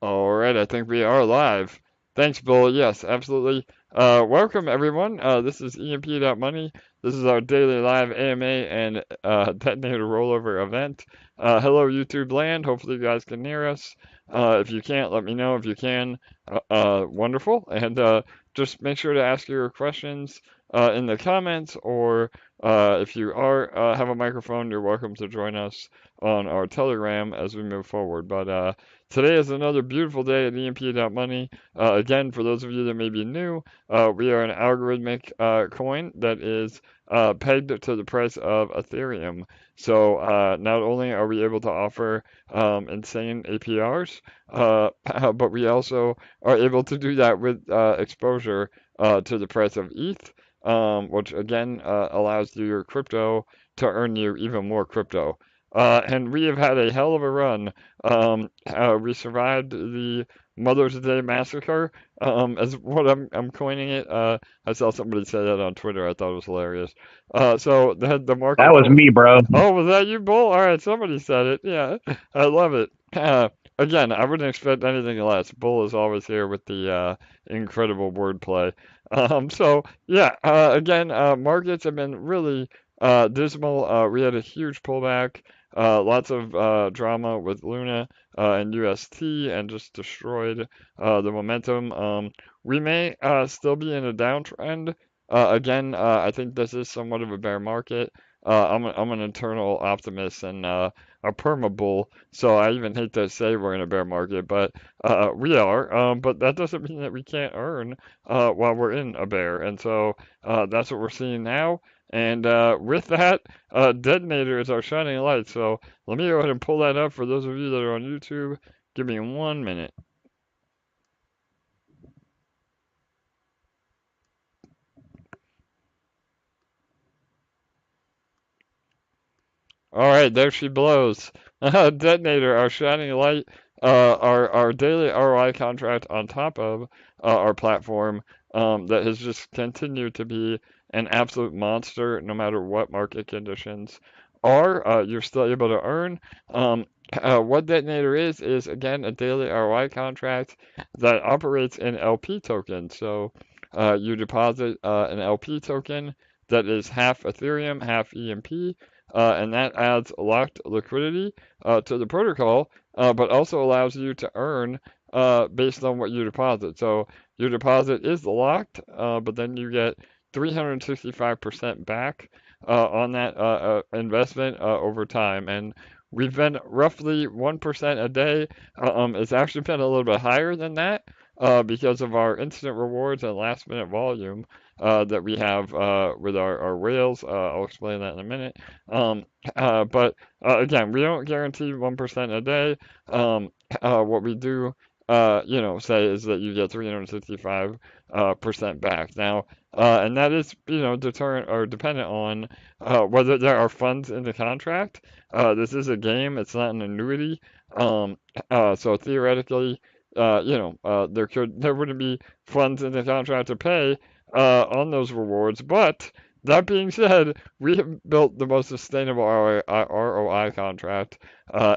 All right, I think we are live. Thanks, Bill. Yes, absolutely. Welcome, everyone. This is EMP.Money. This is our daily live AMA and Detonator rollover event. Hello, YouTube land. Hopefully, you guys can hear us. If you can't, let me know. If you can, wonderful. And just make sure to ask your questions in the comments, or if you have a microphone, you're welcome to join us on our Telegram as we move forward. But today is another beautiful day at EMP.Money. Again, for those of you that may be new, we are an algorithmic coin that is pegged to the price of Ethereum. So not only are we able to offer insane APRs, but we also are able to do that with exposure to the price of ETH, which again allows your crypto to earn you even more crypto. And we have had a hell of a run. We survived the Mother's Day massacre, as what I'm coining it. I saw somebody say that on Twitter. I thought it was hilarious. So the That market was closed. me, bro. Oh, was that you, Bull? All right, somebody said it. Yeah, I love it. Again, I wouldn't expect anything less. Bull is always here with the incredible wordplay. So yeah, again, markets have been really dismal. We had a huge pullback. Lots of drama with Luna and UST, and just destroyed the momentum. We may still be in a downtrend. Again, I think this is somewhat of a bear market. I'm an eternal optimist and a perma bull, so I even hate to say we're in a bear market, but we are. But that doesn't mean that we can't earn while we're in a bear, and so that's what we're seeing now. And with that, Detonator is our shining light. So let me go ahead and pull that up for those of you that are on YouTube. Give me 1 minute. All right, there she blows. Detonator, our shining light, our daily ROI contract on top of our platform, that has just continued to be an absolute monster no matter what market conditions are. You're still able to earn. What Detonator is again a daily ROI contract that operates in LP tokens. So you deposit an LP token that is half Ethereum, half EMP, and that adds locked liquidity to the protocol, but also allows you to earn based on what you deposit. So your deposit is locked, but then you get 365% back on that investment over time. And we've been roughly 1% a day. It's actually been a little bit higher than that because of our instant rewards and last minute volume that we have with our whales. I'll explain that in a minute. Um, but again, we don't guarantee 1% a day. What we do, say is that you get 365 percent back. Now, and that is, deterrent or dependent on whether there are funds in the contract. This is a game; it's not an annuity. Um, so theoretically, there wouldn't be funds in the contract to pay on those rewards. But that being said, we have built the most sustainable ROI contract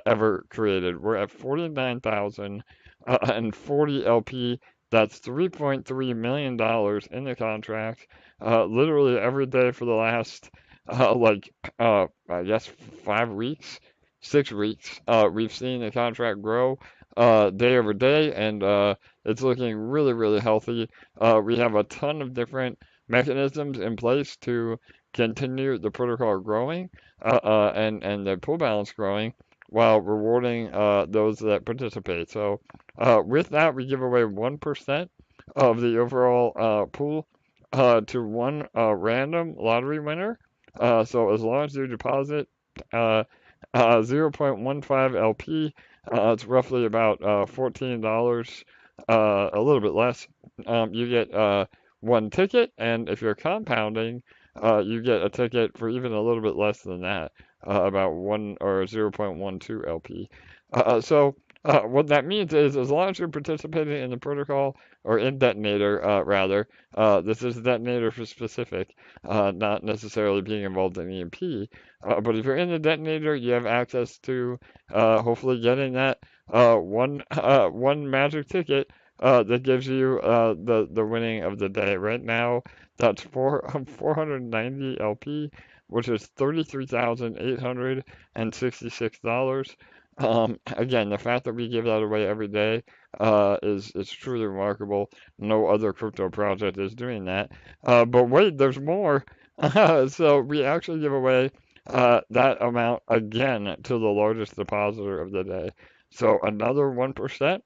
ever created. We're at 49,000 and 40 LP. That's $3.3 million in the contract. Literally every day for the last, I guess 5 weeks, 6 weeks, we've seen the contract grow day over day, and it's looking really, really healthy. We have a ton of different mechanisms in place to continue the protocol growing and the pool balance growing while rewarding those that participate. So with that, we give away 1% of the overall pool to one random lottery winner. So as long as you deposit uh, 0.15 LP, it's roughly about $14, a little bit less. You get one ticket, and if you're compounding, you get a ticket for even a little bit less than that, about 1 or 0.12 LP. So What that means is, as long as you're participating in the protocol or in Detonator, rather, this is Detonator for specific, not necessarily being involved in EMP. But if you're in the Detonator, you have access to hopefully getting that one magic ticket that gives you the winning of the day. Right now, that's 490 LP, which is $33,866. Again, the fact that we give that away every day is truly remarkable. No other crypto project is doing that. But wait, there's more. So we actually give away that amount again to the largest depositor of the day. So another 1%,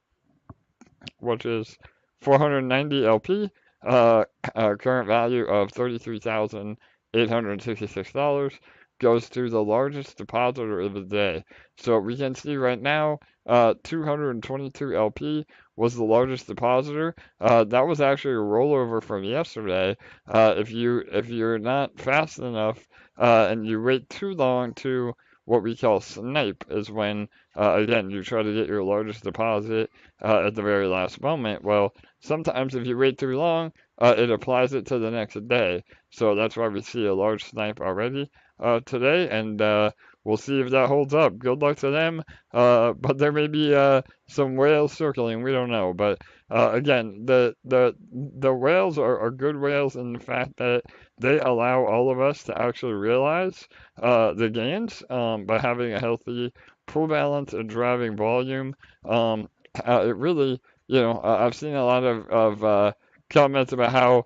which is 490 LP, current value of $33,866 goes to the largest depositor of the day. So we can see right now, 222 LP was the largest depositor. That was actually a rollover from yesterday. If you're not fast enough and you wait too long to what we call snipe, is when again you try to get your largest deposit at the very last moment. Well, sometimes if you wait too long, it applies it to the next day. So that's why we see a large snipe already today, and we'll see if that holds up. Good luck to them. But there may be some whales circling. We don't know. But again, the whales are good whales in the fact that they allow all of us to actually realize the gains by having a healthy pool balance and driving volume. It really, I've seen a lot of comments about how,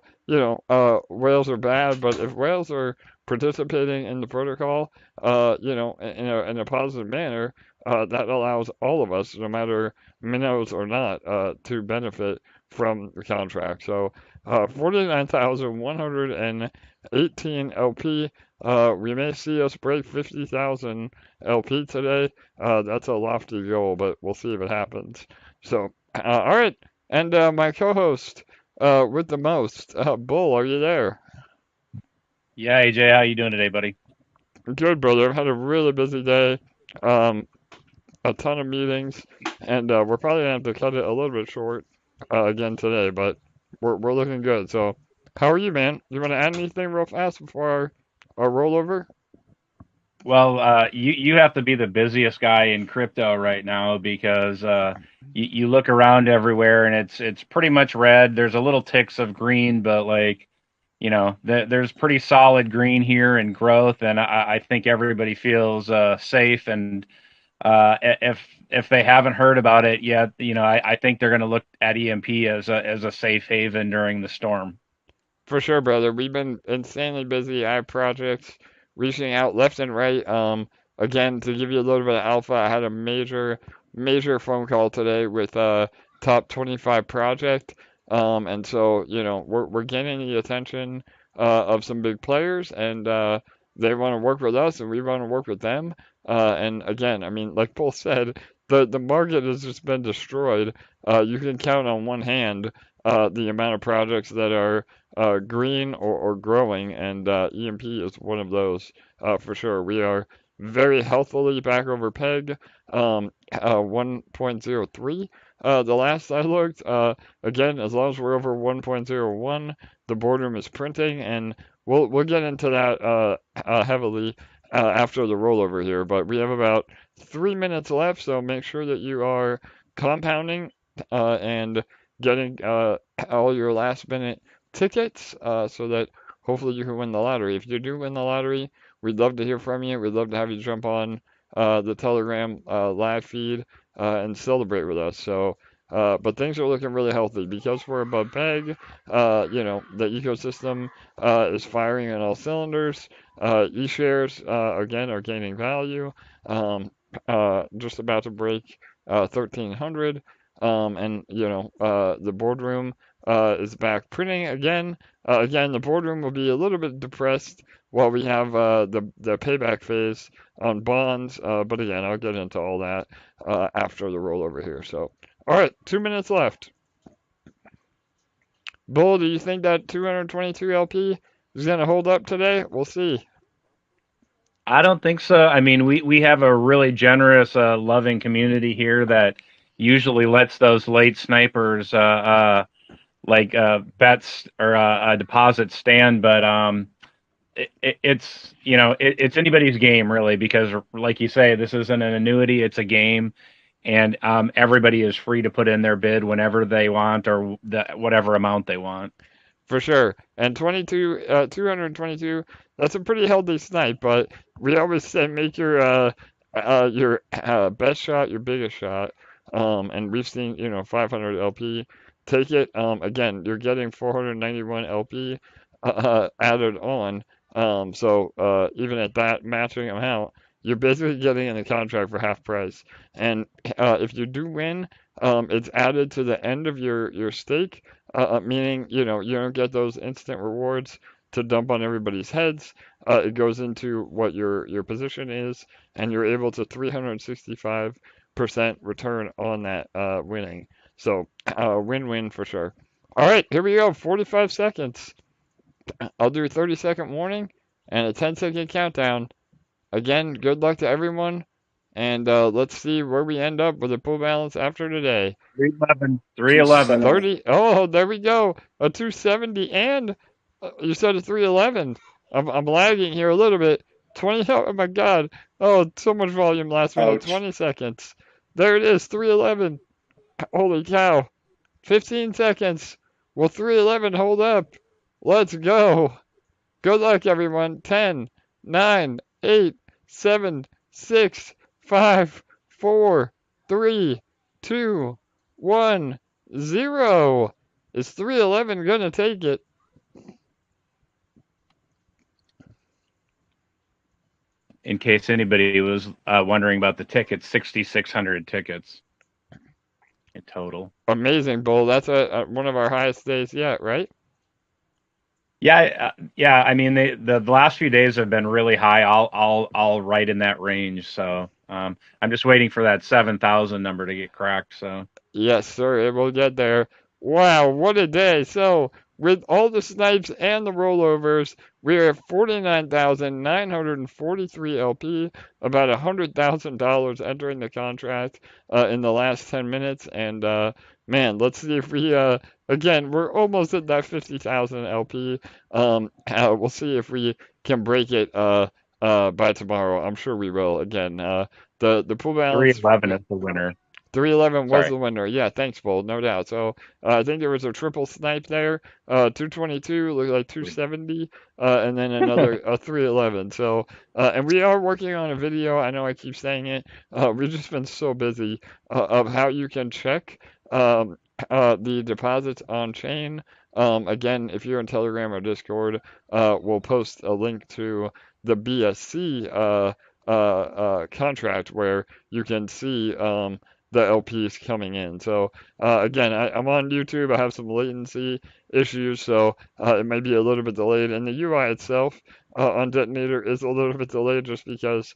whales are bad, but if whales are participating in the protocol, in a positive manner, that allows all of us, no matter minnows or not, to benefit from the contract. So, 49,118 LP. We may see us break 50,000 LP today. That's a lofty goal, but we'll see if it happens. So, all right. And my co-host with the most, Bull, are you there? Yeah, AJ, how you doing today, buddy? Good, brother. I've had a really busy day, um, a ton of meetings, and we're probably gonna have to cut it a little bit short again today, but we're looking good. So, how are you, man? You want to add anything real fast before our rollover? Well, you have to be the busiest guy in crypto right now because you look around everywhere and it's pretty much red. There's a little ticks of green, but like there's pretty solid green here and growth, and I think everybody feels safe. And if they haven't heard about it yet, I think they're going to look at EMP as a safe haven during the storm. For sure, brother. We've been insanely busy. I have projects reaching out left and right. Again, to give you a little bit of alpha, I had a major phone call today with top 25 project. And so, we're getting the attention of some big players, and they want to work with us, and we want to work with them. And again, I mean, like Paul said, the market has just been destroyed. You can count on one hand the amount of projects that are green or growing, and EMP is one of those for sure. We are very healthily back over PEG, 1.03. The last I looked, again, as long as we're over 1.01, the Boardroom is printing, and we'll get into that heavily after the rollover here. But we have about 3 minutes left, so make sure that you are compounding and getting all your last minute tickets so that hopefully you can win the lottery. If you do win the lottery, we'd love to hear from you. We'd love to have you jump on the Telegram live feed and celebrate with us. So, but things are looking really healthy because we're above peg. The ecosystem is firing on all cylinders. ESHAREs, again, are gaining value. Just about to break 1,300. And the boardroom is back printing again. Again, the boardroom will be a little bit depressed while we have the payback phase on bonds. But again, I'll get into all that after the rollover here. So, all right, 2 minutes left. Bull, do you think that 222 LP is going to hold up today? We'll see. I don't think so. I mean, we have a really generous, loving community here that usually lets those late snipers bets or deposits stand, but it's it's anybody's game really, because like you say, this isn't an annuity, it's a game, and everybody is free to put in their bid whenever they want, or whatever amount they want. For sure. And 222, that's a pretty healthy snipe, but we always say make your best shot your biggest shot. And we've seen, 500 LP. Take it. Again, you're getting 491 LP added on. So even at that matching amount, you're basically getting in the contract for half price. And if you do win, it's added to the end of your stake, meaning you don't get those instant rewards to dump on everybody's heads. It goes into what your position is, and you're able to 365% return on that winning. So win-win for sure. All right, here we go. 45 seconds. I'll do a 30-second warning and a 10-second countdown. Again, good luck to everyone, and let's see where we end up with a pool balance after today. 311. 311. 30. Oh, there we go. A 270 and you said a 311. I'm lagging here a little bit. 20. Oh my God. Oh, so much volume last minute. Ouch. 20 seconds. There it is. 311. Holy cow. 15 seconds. Will 311 hold up? Let's go. Good luck, everyone. 10, 9, 8, 7, 6, 5, 4, 3, 2, 1, 0. Is 311 going to take it? In case anybody was wondering about the tickets, 6,600 tickets in total. Amazing, Bull. That's one of our highest days yet, right? Yeah, yeah. I mean, the last few days have been really high. All right in that range. So I'm just waiting for that 7,000 number to get cracked. So Yes, sir. It will get there. Wow, what a day. So, with all the snipes and the rollovers, we're at 49,943 LP, about $100,000 entering the contract in the last 10 minutes. And man, let's see if we, again, we're almost at that 50,000 LP. We'll see if we can break it by tomorrow. I'm sure we will. Again, the pool balance. 311 is the winner. 311 was Sorry. the winner. Yeah, thanks, Bold, no doubt. So I think there was a triple snipe there. 222 looked like 270, and then another 311. So and we are working on a video. I know I keep saying it. We've just been so busy of how you can check the deposits on chain. Again, if you're in Telegram or Discord, we'll post a link to the BSC contract where you can see the LPs coming in. So again, I'm on YouTube. I have some latency issues, so it may be a little bit delayed. And the UI itself on Detonator is a little bit delayed just because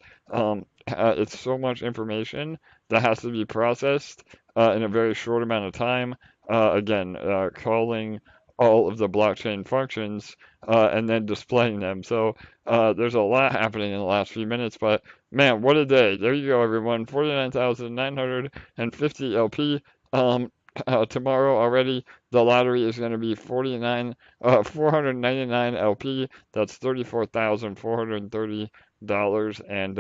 it's so much information that has to be processed in a very short amount of time. Again, calling all of the blockchain functions and then displaying them. So there's a lot happening in the last few minutes, but man, what a day. There you go, everyone. 49,950 LP. Tomorrow already, the lottery is going to be 499 LP. That's $34,430. And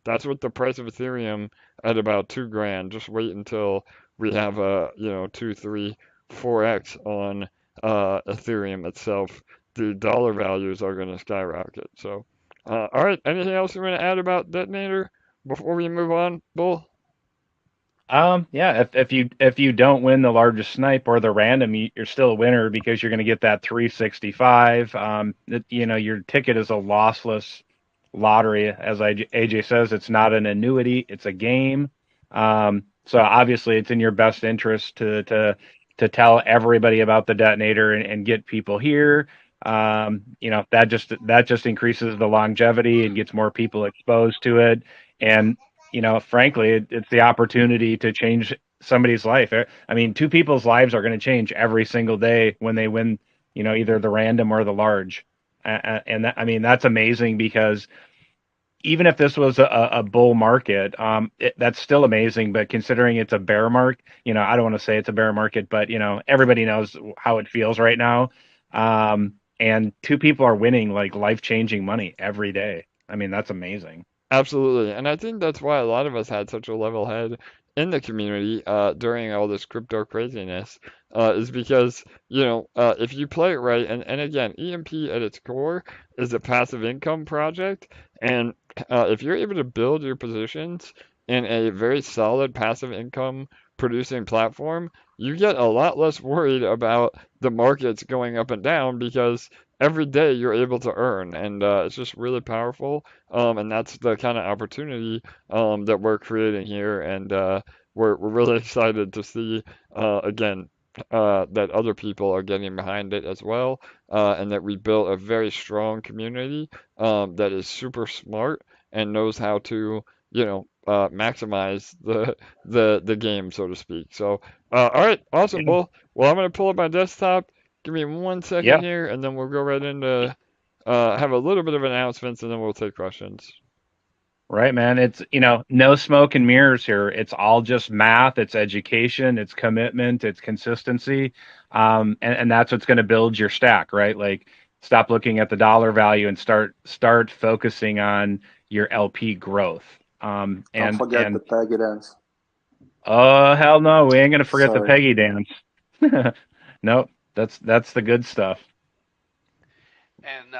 that's with the price of Ethereum at about 2 grand. Just wait until we have a, 2, 3, 4x on Ethereum itself. The dollar values are going to skyrocket. So, all right. Anything else you want to add about Detonator before we move on, Bull? Yeah. If you don't win the largest snipe or the random, you're still a winner, because you're going to get that 365. Your ticket is a lossless lottery, as AJ says. It's not an annuity; it's a game. So obviously, it's in your best interest to tell everybody about the Detonator and get people here. That just increases the longevity and gets more people exposed to it. And frankly, it's the opportunity to change somebody's life. I mean, two people's lives are going to change every single day when they win, either the random or the large. And that, I mean, that's amazing, because even if this was a bull market, that's still amazing. But considering it's a bear market, I don't want to say it's a bear market, but everybody knows how it feels right now. And two people are winning like life-changing money every day. I mean, that's amazing. Absolutely. And I think that's why a lot of us had such a level head in the community during all this crypto craziness, is because, if you play it right, and again, EMP at its core is a passive income project. And if you're able to build your positions in a very solid passive income producing platform, you get a lot less worried about the markets going up and down because every day you're able to earn. And it's just really powerful. And that's the kind of opportunity that we're creating here, and we're really excited to see again that other people are getting behind it as well, and that we built a very strong community that is super smart and knows how to, maximize the game, so to speak. So, all right, awesome. Yeah. Well, I'm gonna pull up my desktop. Give me 1 second Yeah. here, and then we'll go right into have a little bit of announcements, and then we'll take questions. Right, man. It's, no smoke and mirrors here. It's all just math, it's education, it's commitment, it's consistency. And that's what's going to build your stack, right? Like stop looking at the dollar value and start focusing on your LP growth. Don't forget the And Peggy dance. oh hell no, we ain't going to forget the Sorry. Peggy dance. Nope, that's the good stuff. And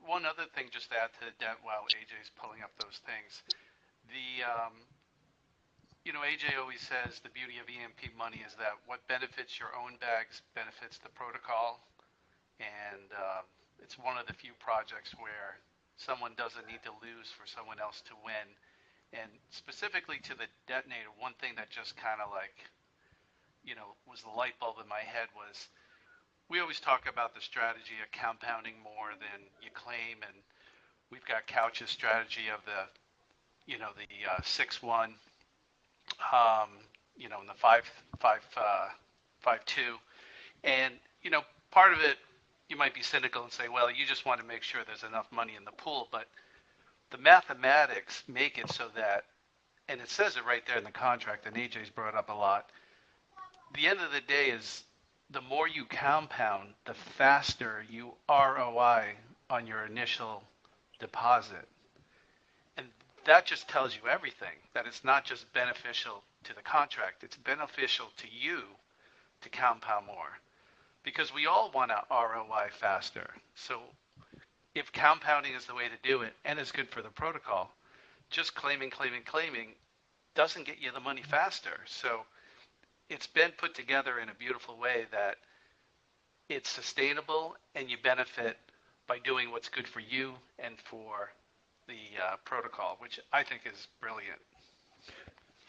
one other thing, just to add to the debt while AJ's pulling up those things, the AJ always says the beauty of EMP.Money is that what benefits your own bags benefits the protocol, and it's one of the few projects where someone doesn't need to lose for someone else to win. And specifically to the detonator, one thing that just kind of like, was the light bulb in my head was we always talk about the strategy of compounding more than you claim, and we've got Couch's strategy of the 6-1, and the 5-2, and part of it you might be cynical and say, well, you just want to make sure there's enough money in the pool, but the mathematics make it so that, and it says it right there in the contract, and AJ's brought up a lot. The end of the day is the more you compound, the faster you ROI on your initial deposit. And that just tells you everything, that it's not just beneficial to the contract, it's beneficial to you to compound more. Because we all want to ROI faster. So if compounding is the way to do it and is good for the protocol, just claiming doesn't get you the money faster. So it's been put together in a beautiful way that it's sustainable and you benefit by doing what's good for you and for the protocol, which I think is brilliant.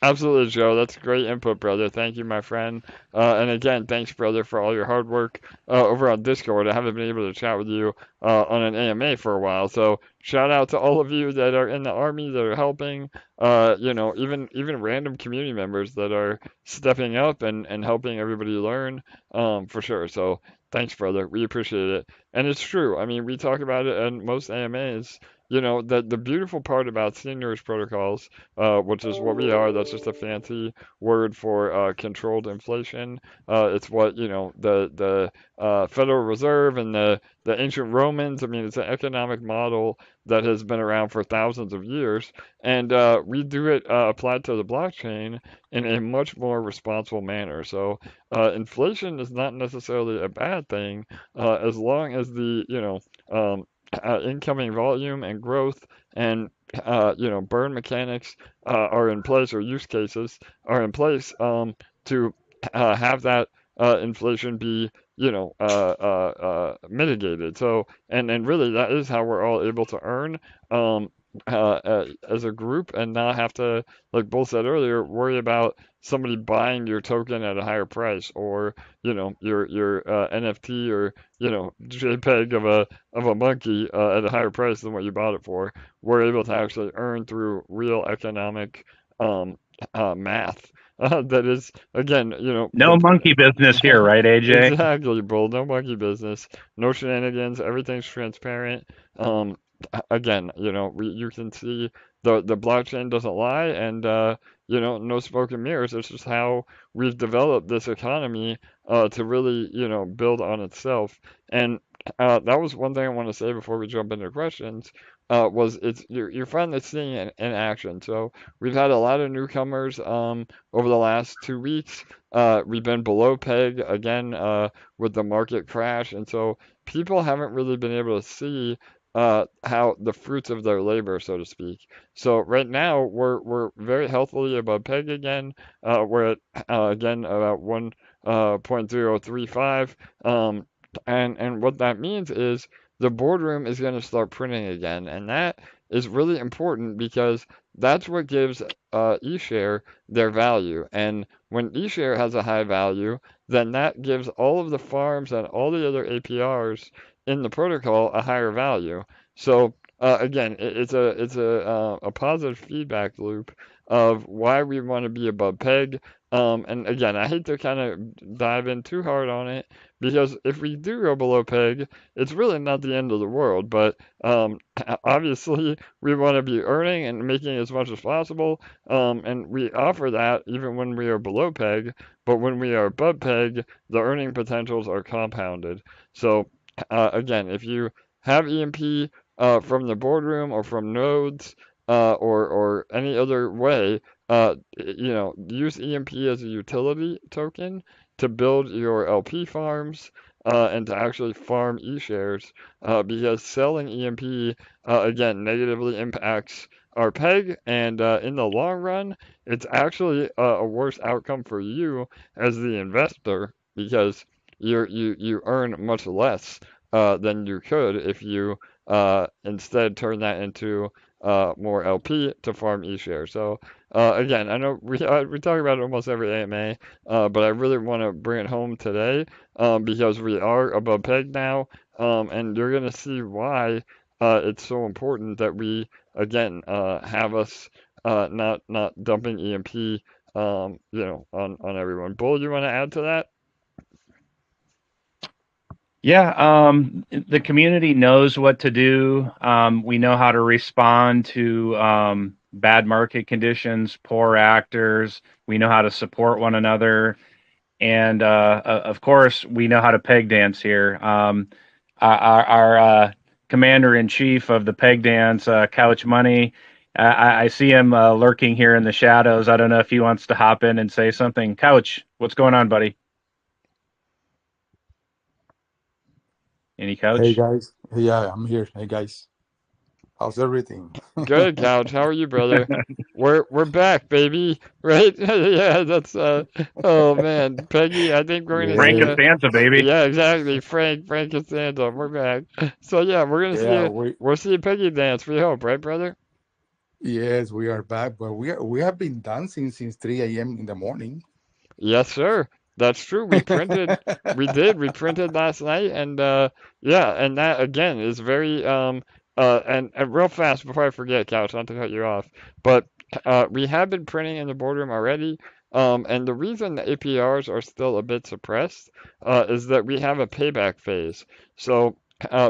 Absolutely, Joe. That's great input, brother. Thank you, my friend. And again, thanks, brother, for all your hard work over on Discord. I haven't been able to chat with you on an AMA for a while, so shout out to all of you that are in the army that are helping. Even random community members that are stepping up and helping everybody learn, for sure. So thanks, brother. We appreciate it. And it's true. I mean, we talk about it in most AMAs. The beautiful part about seigniorage protocols, which is what we are. That's just a fancy word for controlled inflation. It's what the Federal Reserve and the ancient Romans. I mean, it's an economic model that has been around for thousands of years, and we do it applied to the blockchain in a much more responsible manner. So inflation is not necessarily a bad thing as long as the incoming volume and growth and burn mechanics are in place, or use cases are in place to have that inflation be mitigated. So and really that is how we're all able to earn as a group and not have to, like Bull said earlier, worry about somebody buying your token at a higher price, or your NFT, or JPEG of a monkey at a higher price than what you bought it for. We're able to actually earn through real economic math. That is, again, No monkey business here, right, AJ? exactly, Bull. No monkey business. No shenanigans. Everything's transparent. again, you can see the blockchain doesn't lie, and no smoke and mirrors. It's just how we've developed this economy to really, build on itself. And that was one thing I want to say before we jump into questions. Was it's you're finally seeing it in action. So we've had a lot of newcomers over the last 2 weeks. We've been below peg again with the market crash, and so people haven't really been able to see how the fruits of their labor, so to speak. So right now we're very healthily above peg again. We're at again about 1.035. And what that means is the boardroom is going to start printing again, and that is really important because that's what gives ESHARE their value. And when ESHARE has a high value, then that gives all of the farms and all the other APRs in the protocol a higher value. So again, it's a positive feedback loop of why we want to be above peg. And again, I hate to kind of dive in too hard on it because if we do go below peg, it's really not the end of the world. But obviously, we want to be earning and making as much as possible, and we offer that even when we are below peg. But when we are above peg, the earning potentials are compounded. So again, if you have EMP from the boardroom or from nodes or any other way, use EMP as a utility token to build your LP farms and to actually farm eShares because selling EMP again negatively impacts our peg, and in the long run, it's actually a worse outcome for you as the investor because you earn much less than you could if you instead turn that into more LP to farm eShare. So again, I know we talk about it almost every AMA, but I really want to bring it home today because we are above peg now, and you're gonna see why it's so important that we again have us not dumping EMP on everyone. Bull, you want to add to that? Yeah, the community knows what to do. We know how to respond to bad market conditions, poor actors. We know how to support one another. And of course, we know how to peg dance here. Our commander in chief of the peg dance, Couch Money, I see him lurking here in the shadows. I don't know if he wants to hop in and say something. Couch, what's going on, buddy? Any Couch? Hey guys, yeah, I'm here. Hey guys, how's everything? Good, Couch. How are you, brother? We're back, baby. Right? Yeah, that's oh man, Peggy. I think we're gonna Frank see Yeah, Costanza, baby. yeah, exactly. Frank Costanza. We're back. So yeah, we're gonna see yeah, a we'll see a Peggy dance. We hope, right, brother? yes, we are back, but we have been dancing since 3 a.m. in the morning. Yes, sir. That's true. We printed last night, and yeah, and that again is very and real fast before I forget, Couch, not to cut you off, but we have been printing in the boardroom already. And the reason the APRs are still a bit suppressed is that we have a payback phase. So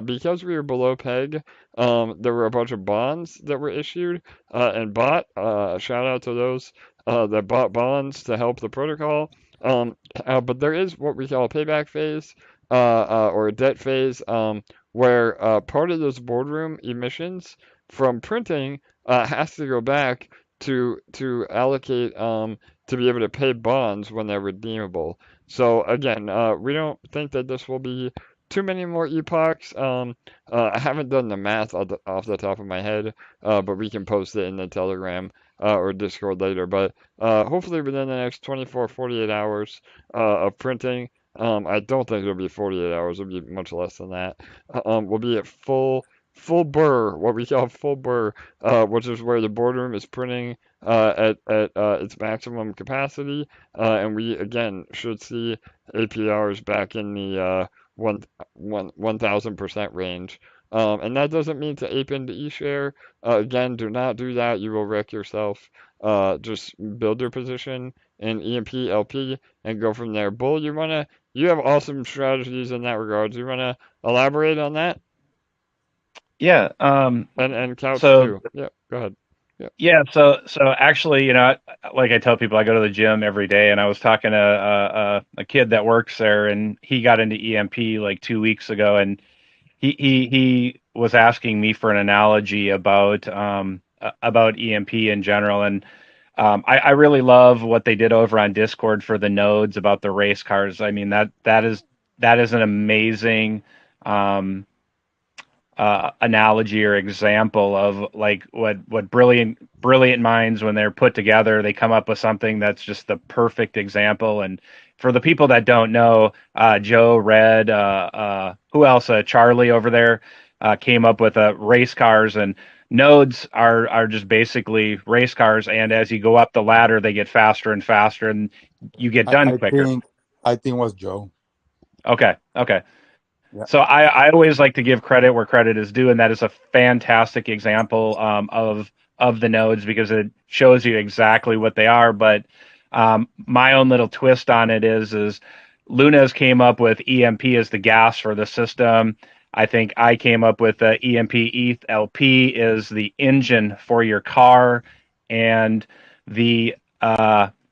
because we were below peg, there were a bunch of bonds that were issued and bought. Shout out to those that bought bonds to help the protocol. But there is what we call a payback phase or a debt phase where part of those boardroom emissions from printing has to go back to allocate to be able to pay bonds when they're redeemable. So again, we don't think that this will be too many more epochs. I haven't done the math off the top of my head, but we can post it in the Telegram or Discord later. But hopefully within the next 24, 48 hours of printing, I don't think it'll be 48 hours. It'll be much less than that. We'll be at full burr, what we call full burr, which is where the boardroom is printing at its maximum capacity, and we again should see APRs back in the 1,000% range. And that doesn't mean to ape into eShare. Again, do not do that. You will wreck yourself. Just build your position in EMP LP and go from there. Bull, you have awesome strategies in that regard. Do you wanna elaborate on that? Yeah. And Couch So too. Yeah, go ahead. Yeah. yeah. So actually, like I tell people, I go to the gym every day, and I was talking to a kid that works there, and he got into EMP like 2 weeks ago, and he was asking me for an analogy about EMP in general, and I really love what they did over on Discord for the nodes about the race cars. I mean that is an amazing um, analogy or example of like what brilliant minds, when they're put together, they come up with something that's just the perfect example. And for the people that don't know, Joe, Red, who else, Charlie over there, came up with race cars, and nodes are just basically race cars, and as you go up the ladder they get faster and faster, and you get I, done I quicker. think I think it was Joe. Okay. Yeah. So I always like to give credit where credit is due, and that is a fantastic example of the nodes, because it shows you exactly what they are. But my own little twist on it is Luna's came up with EMP as the gas for the system. I think I came up with EMP ETH LP is the engine for your car, and the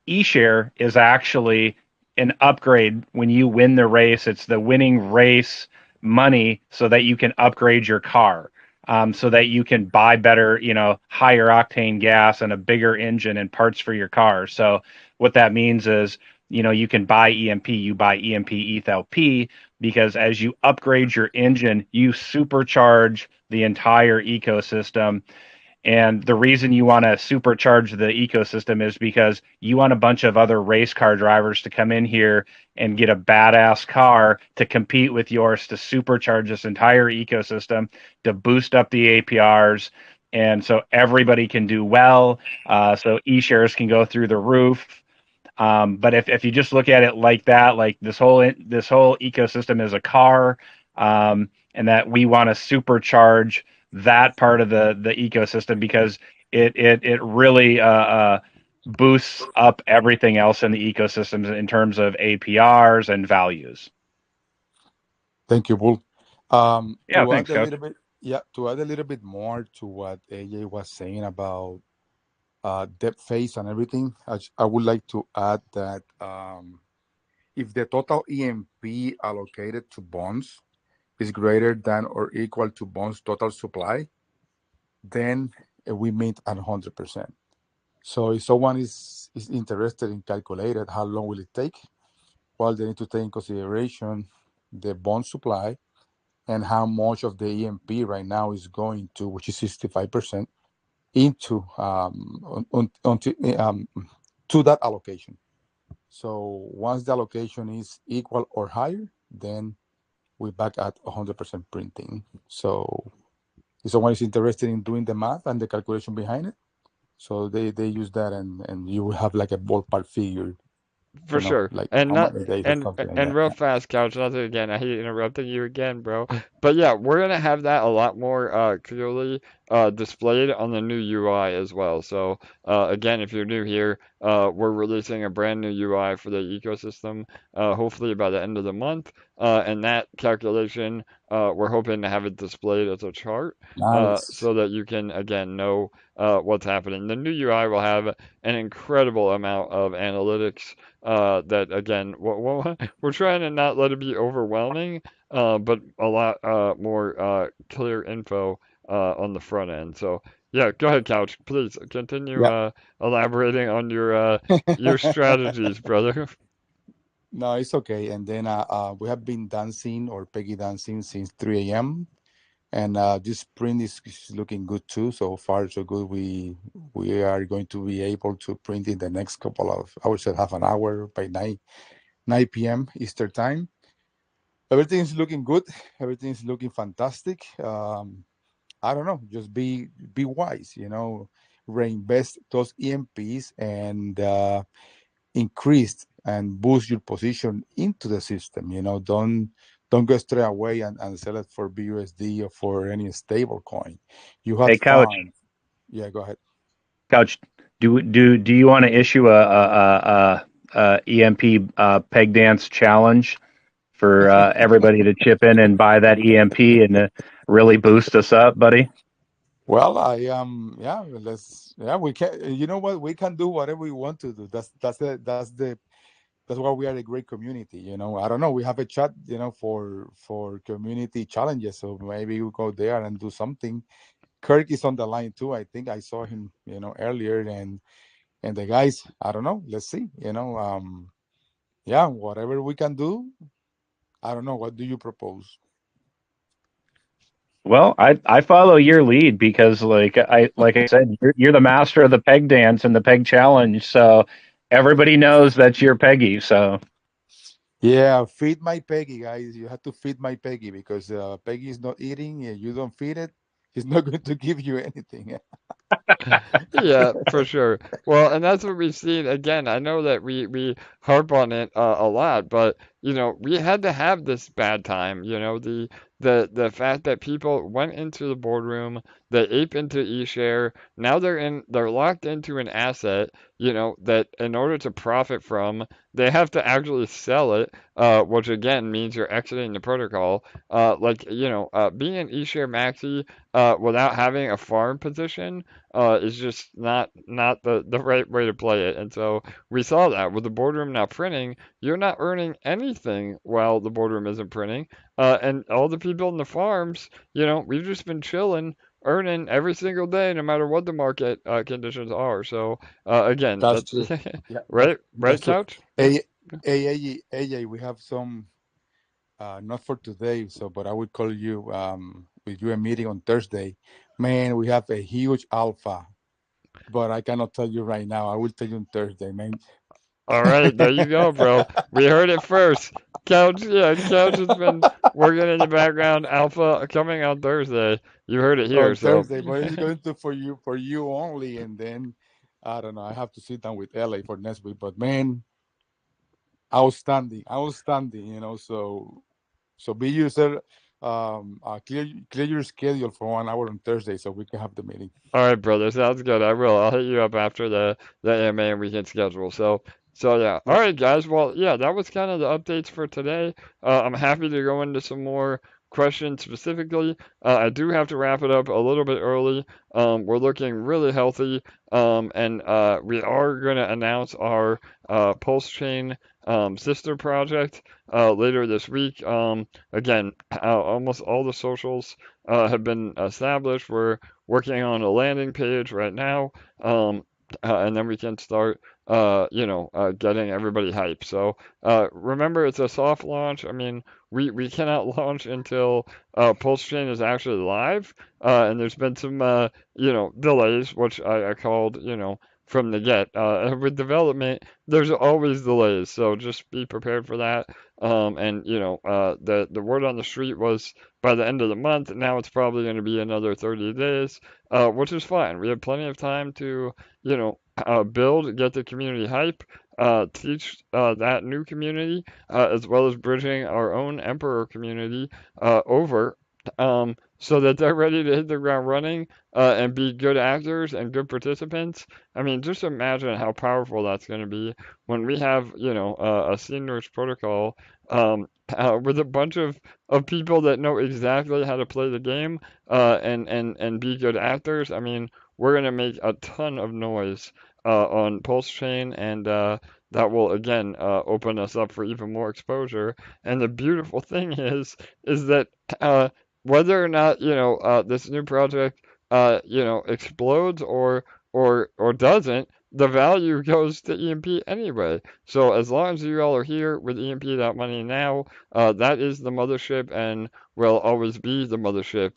ESHARE is actually an upgrade when you win the race. It's the winning race money so that you can upgrade your car, so that you can buy better, higher octane gas and a bigger engine and parts for your car. So what that means is, you can buy EMP, you buy EMP ETH LP, because as you upgrade your engine, you supercharge the entire ecosystem. And the reason you want to supercharge the ecosystem is because you want a bunch of other race car drivers to come in here and get a badass car to compete with yours, to supercharge this entire ecosystem, to boost up the APRs. And so everybody can do well. So e-shares can go through the roof. But if you just look at it like that, like this whole ecosystem is a car, and that we want to supercharge that part of the ecosystem, because it really boosts up everything else in the ecosystems in terms of APRs and values. Thank you, Bull. Yeah, To add thanks, a Coach. little bit, yeah, to add a little bit more to what AJ was saying about depth phase and everything, I would like to add that if the total EMP allocated to bonds is greater than or equal to bonds total supply, then we meet at 100%. So if someone is interested in calculating how long will it take, well, they need to take in consideration the bond supply and how much of the EMP right now is going to, which is 65%, into to that allocation. So once the allocation is equal or higher, then we're back at 100% printing. So if someone is interested in doing the math and the calculation behind it, so they use that, and you will have like a ballpark figure, For sure. like And how not many days or and something like and that. real Yeah. fast, Couch, not to again, I hate interrupting you again, bro. But yeah, we're gonna have that a lot more clearly displayed on the new UI as well. So again, if you're new here, we're releasing a brand new UI for the ecosystem, hopefully by the end of the month. And that calculation, we're hoping to have it displayed as a chart, Nice. so that you can again know what's happening. The new UI will have an incredible amount of analytics, that again, we're trying to not let it be overwhelming, but a lot more clear info on the front end. So yeah, go ahead, Couch. Please continue Yeah. elaborating on your strategies, brother. No, it's okay. And then we have been dancing or Peggy dancing since 3 a.m. And this print is looking good too. So far, so good. We are going to be able to print in the next couple of, I would say, half an hour by 9 p.m. Eastern time. Everything is looking good. Everything is looking fantastic. I don't know. Just be wise. Reinvest those EMPs and increase and boost your position into the system. Don't go straight away and sell it for BUSD or for any stable coin. You had Hey, Couch. fun. Yeah, go ahead. Couch. Do you want to issue a EMP peg dance challenge for everybody to chip in and buy that EMP and really boost us up, buddy? Well, we can. You know what? We can do whatever we want to do. That's why we are a great community. I don't know. We have a chat, for community challenges. So maybe we go there and do something. Kirk is on the line too. I think I saw him, earlier, and the guys. I don't know. Let's see. Whatever we can do. I don't know. What do you propose? Well, I follow your lead because like I said, you're the master of the peg dance and the peg challenge. So everybody knows that you're Peggy. So Yeah, feed my Peggy, guys. You have to feed my Peggy because Peggy is not eating. And you don't feed it, he's not going to give you anything. Yeah, for sure. Well, and that's what we've seen. Again, I know that we harp on it a lot, but we had to have this bad time. The fact that people went into the boardroom, they ape into eShare. Now they're locked into an asset. That in order to profit from, they have to actually sell it. Which again means you're exiting the protocol. Being an eShare maxi without having a farm position is just not the right way to play it. And so we saw that with the boardroom now printing, you're not earning anything while the boardroom isn't printing. And all the people in the farms, we've just been chilling, earning every single day, no matter what the market conditions are. So again, That's that's true. Yeah, right, that's true. Couch? Yeah. AJ, we have some, not for today, but I will call you, with you a meeting on Thursday. Man, we have a huge alpha, but I cannot tell you right now. I will tell you on Thursday, man. All right, there you go, bro. We heard it first. Couch has been working in the background. Alpha coming on Thursday. You heard it here, On so. Thursday, but it's going to for you only, and then I don't know. I have to sit down with LA for next week. But man, outstanding. So be yourself. Clear your schedule for 1 hour on Thursday so we can have the meeting. All right, brother. Sounds good. I will. I'll hit you up after the AMA and we can schedule. So yeah. All Yeah. right, guys. Well, yeah, that was kind of the updates for today. I'm happy to go into some more questions specifically. I do have to wrap it up a little bit early. We're looking really healthy. And we are going to announce our Pulsechain sister project later this week. Again, almost all the socials have been established. We're working on a landing page right now, and then we can start, getting everybody hyped. So remember, it's a soft launch. I mean, we cannot launch until Pulsechain is actually live, and there's been some, delays, which I called, from the get. With development, there's always delays, so just be prepared for that. And the word on the street was by the end of the month. Now it's probably going to be another 30 days, which is fine. We have plenty of time to, build, get the community hype, teach that new community, as well as bridging our own Emperor community over. So that they're ready to hit the ground running and be good actors and good participants. I mean, just imagine how powerful that's going to be when we have, a seigniorage protocol with a bunch of people that know exactly how to play the game and be good actors. I mean, we're going to make a ton of noise on Pulsechain, and that will again open us up for even more exposure. And the beautiful thing is that whether or not this new project explodes or doesn't, the value goes to EMP anyway. So as long as you all are here with EMP.Money now, that is the mothership and will always be the mothership.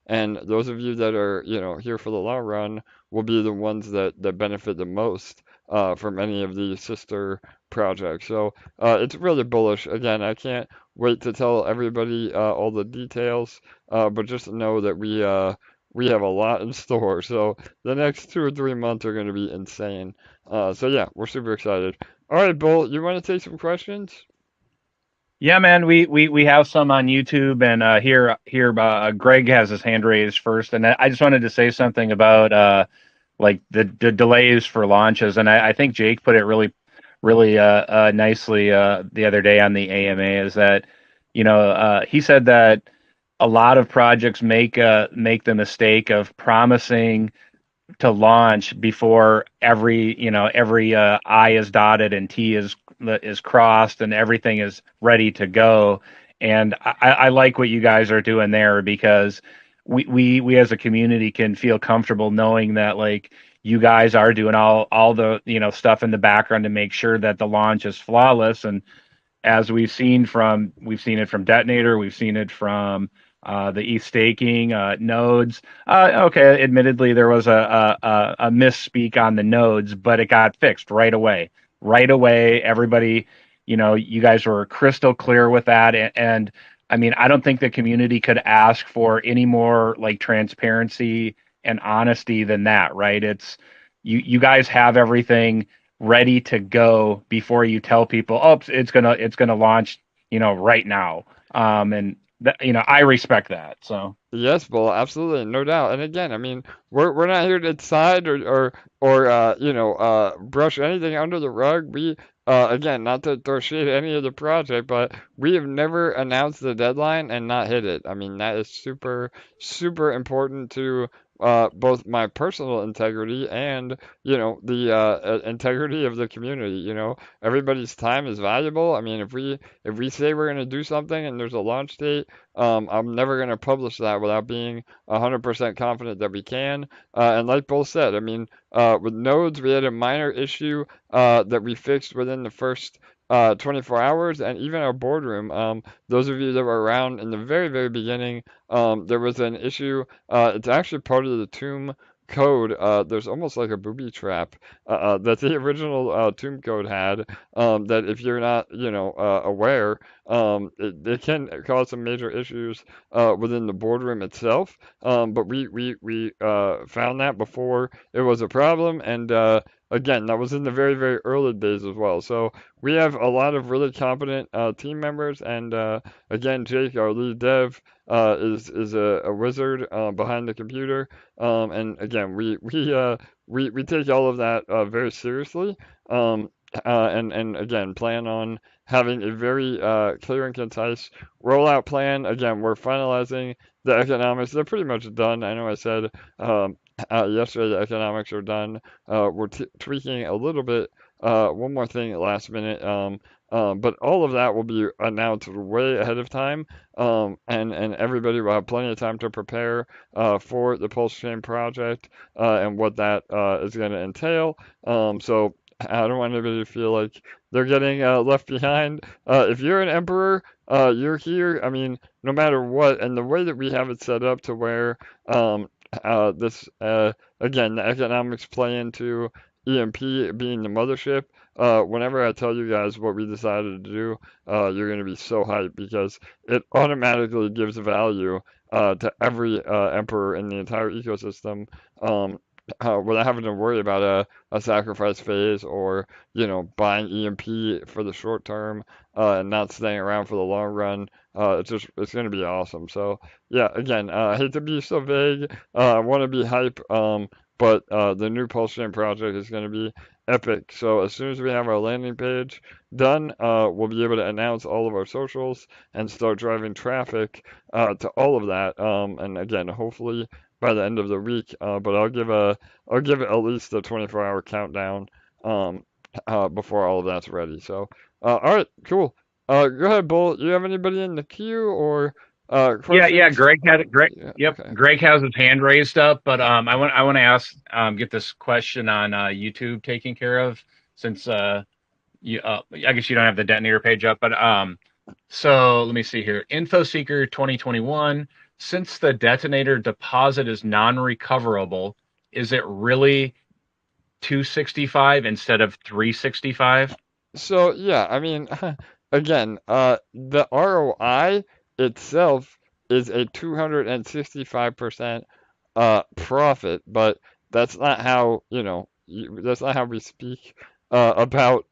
And those of you that are here for the long run will be the ones that benefit the most from any of these sister projects. So it's really bullish. Again, I can't wait to tell everybody all the details, but just know that we have a lot in store. So the next 2 or 3 months are going to be insane. So yeah, we're super excited. All right, Bull, you want to take some questions? yeah, man, we have some on YouTube, and here Greg has his hand raised first, and I just wanted to say something about like the delays for launches, and I think Jake put it really nicely the other day on the AMA is that, he said that a lot of projects make the mistake of promising to launch before every I is dotted and T is crossed and everything is ready to go. And I like what you guys are doing there, because we as a community can feel comfortable knowing that, like, you guys are doing all the stuff in the background to make sure that the launch is flawless. And as we've seen it from Detonator, we've seen it from the ETH staking nodes. Okay, admittedly, there was a misspeak on the nodes, but it got fixed right away. Right away, everybody, you guys were crystal clear with that. And I mean, I don't think the community could ask for any more like transparency and honesty than that, right? It's you guys have everything ready to go before you tell people, oh, it's gonna launch, right now. And that, I respect that. So Yes, Bull, absolutely, no doubt. And again, I mean, we're not here to decide or brush anything under the rug. We again, not to throw shade at any of the project, but we have never announced the deadline and not hit it. I mean, that is super, super important to both my personal integrity and the integrity of the community. Everybody's time is valuable. I mean, if we say we're gonna do something and there's a launch date, I'm never going to publish that without being 100% confident that we can. And like Bull said, I mean, with nodes, we had a minor issue that we fixed within the first 24 hours, and even our boardroom. Those of you that were around in the very, very beginning, there was an issue. It's actually part of the tomb code. There's almost like a booby trap that the original tomb code had. That if you're not, aware, it can cause some major issues within the boardroom itself. But we found that before it was a problem, and again, that was in the very, very early days as well. So we have a lot of really competent team members, and again, Jake, our lead dev, is a wizard behind the computer. And again, we take all of that very seriously. And again, plan on having a very clear and concise rollout plan. Again, we're finalizing the economics. They're pretty much done. I know I said yesterday the economics are done. We're tweaking a little bit. One more thing at last minute. But all of that will be announced way ahead of time, and everybody will have plenty of time to prepare for the Pulsechain project and what that is going to entail. So I don't want anybody to feel like they're getting left behind. If you're an emperor, you're here. I mean, no matter what, and the way that we have it set up to where this again the economics play into EMP being the mothership. Whenever I tell you guys what we decided to do, you're going to be so hyped because it automatically gives value to every emperor in the entire ecosystem. Without having to worry about a sacrifice phase or buying EMP for the short term and not staying around for the long run. It's going to be awesome. So yeah, again, I hate to be so vague. I want to be hype. But the new Pulsechain project is going to be epic. So as soon as we have our landing page done, we'll be able to announce all of our socials and start driving traffic to all of that. And again, hopefully by the end of the week. But I'll give it at least a 24-hour countdown before all of that's ready. So all right, cool. Go ahead, Bull. You have anybody in the queue or yeah, questions? Greg had it. Greg, Yeah, yep, okay. Greg has his hand raised up, but I want to ask, get this question on YouTube taken care of, since you I guess you don't have the Detonator page up, but so let me see here. InfoSeeker 2021. Since the Detonator deposit is non-recoverable, is it really 265 instead of 365? So yeah, I mean, again, the ROI itself is a 265% profit, but that's not how, that's not how we speak about,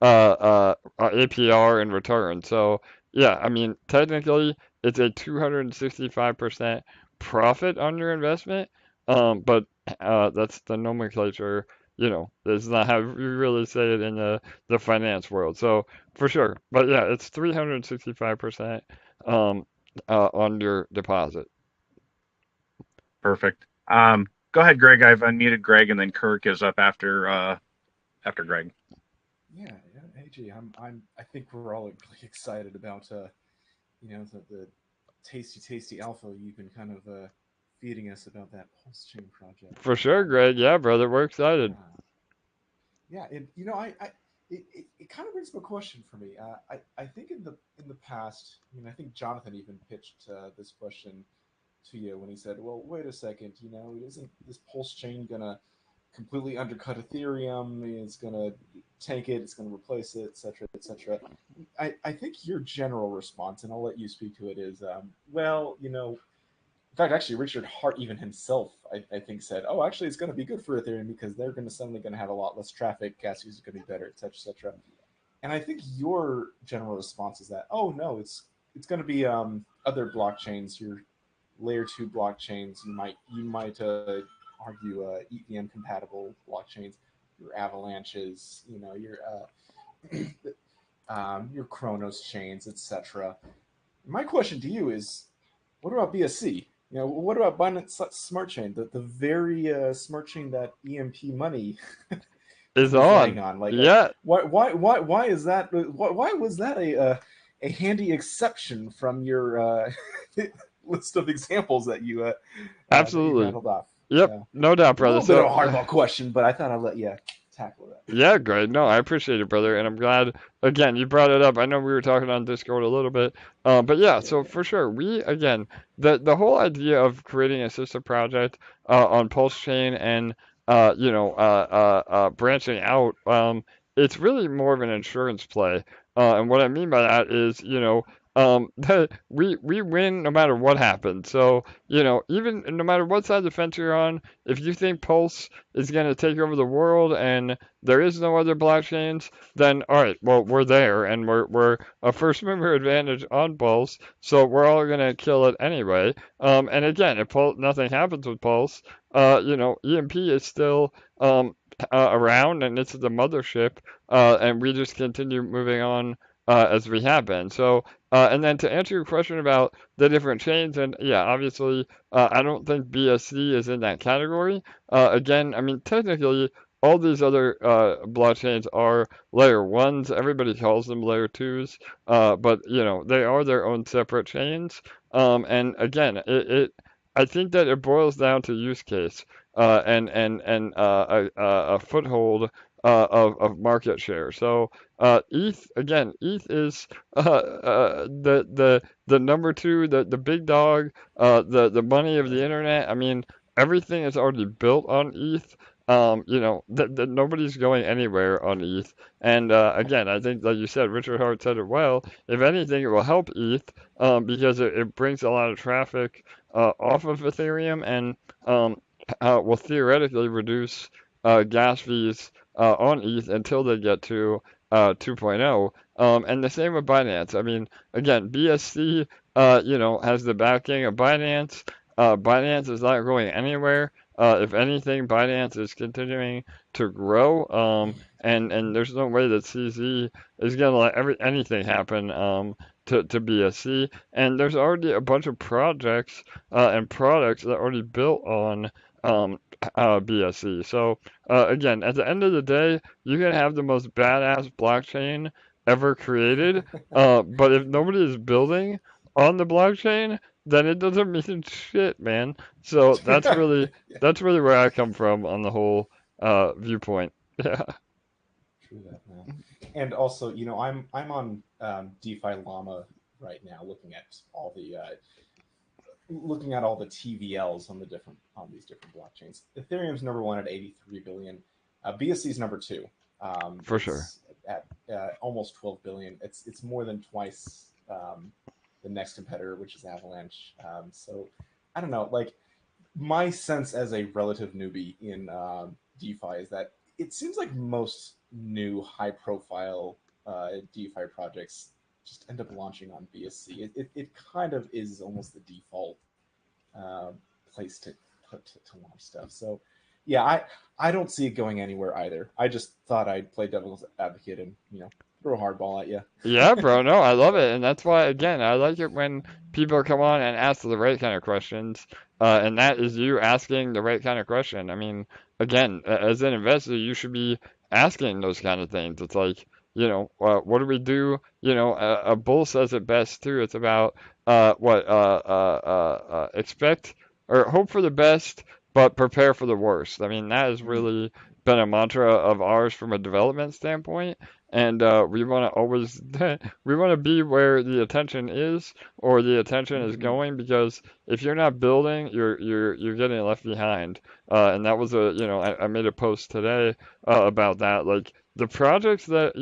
APR in return. So yeah, I mean, technically it's a 265% profit on your investment, but that's the nomenclature that's not how we really say it in the finance world. So for sure, but yeah, it's 365% on your deposit. Perfect. Go ahead, Greg. I've unmuted Greg, and then Kirk is up after Greg. Yeah, hey G, I think we're all really excited about the tasty alpha you've been kind of feeding us about that Pulsechain project. For sure, Greg. Yeah, brother, we're excited. Yeah, and it kind of brings up a question for me. I think in the past, I think Jonathan even pitched this question to you when he said, "Well, wait a second, isn't this Pulsechain gonna completely undercut Ethereum? It's gonna tank it. It's gonna replace it, etc., etc." I think your general response, and I'll let you speak to it, is, well, in fact, actually, Richard Hart even himself, I think, said, "Oh, actually, it's going to be good for Ethereum because they're suddenly going to have a lot less traffic. Gas use is going to be better, etc., etc." And I think your general response is that, "Oh no, it's going to be other blockchains, your layer two blockchains. You might argue EVM compatible blockchains, your avalanches, your Chronos chains, etc." My question to you is, what about BSC? What about Binance Smart Chain, the very smart chain that EMP.Money Is is laying on. on? Like, Yeah, why is that? Why was that a handy exception from your list of examples that you absolutely. rattled off? Yep, So no doubt, a brother. little bit of a So, hardball question, but I thought I'd let you tackle that. yeah, great. No, I appreciate it, brother, and I'm glad again you brought it up. I know we were talking on Discord a little bit, but yeah. Yeah, So yeah. for sure, we again the whole idea of creating a sister project on Pulse Chain and branching out, it's really more of an insurance play. And what I mean by that is, we win no matter what happens. So even no matter what side of the fence you're on, if you think Pulse is going to take over the world and there is no other blockchains, then all right, well we're there and we're a first mover advantage on Pulse, so we're all gonna kill it anyway. And again, if nothing happens with Pulse, EMP is still around and it's the mothership, and we just continue moving on as we have been. So, and then to answer your question about the different chains, and yeah, obviously, I don't think BSC is in that category. Again, I mean, technically, all these other blockchains are layer ones. Everybody calls them layer twos, but they are their own separate chains. And again, I think that it boils down to use case and a foothold of market share. So ETH is the number two, the big dog, the money of the internet. I mean, everything is already built on ETH. Nobody's going anywhere on ETH. And again, I think, like you said, Richard Hart said it well. If anything, it will help ETH because it brings a lot of traffic off of Ethereum and will theoretically reduce gas fees on ETH until they get to 2.0. And the same with Binance. I mean, again, BSC, has the backing of Binance. Binance is not going anywhere. If anything, Binance is continuing to grow. And there's no way that CZ is going to let anything happen to BSC. And there's already a bunch of projects and products that are already built on BSC. So again, at the end of the day, you can have the most badass blockchain ever created, but if nobody is building on the blockchain, then it doesn't mean shit, man. So Yeah, that's really where I come from on the whole viewpoint. Yeah, true that, man. And also, I'm on DeFi Llama right now, looking at all the TVLs on these different blockchains. Ethereum's number one at 83 billion. BSC's number two. for sure. It's at almost 12 billion. It's more than twice the next competitor, which is Avalanche. So I don't know. Like, my sense as a relative newbie in DeFi is that it seems like most new high-profile DeFi projects just end up launching on BSC. It kind of is almost the default uh, place to launch stuff. So, yeah, I don't see it going anywhere either. I just thought I'd play devil's advocate and throw a hardball at you. Yeah, bro. No, I love it, and that's why again I like it when people come on and ask the right kind of questions, and that is you asking the right kind of question. I mean, again, as an investor, you should be asking those kind of things. It's like, what do we do? A bull says it best too. It's about expect or hope for the best, but prepare for the worst. I mean, that has really been a mantra of ours from a development standpoint. And we want to always we want to be where the attention is or the attention is going, because if you're not building, you're getting left behind. And that was I made a post today about that. Like the projects that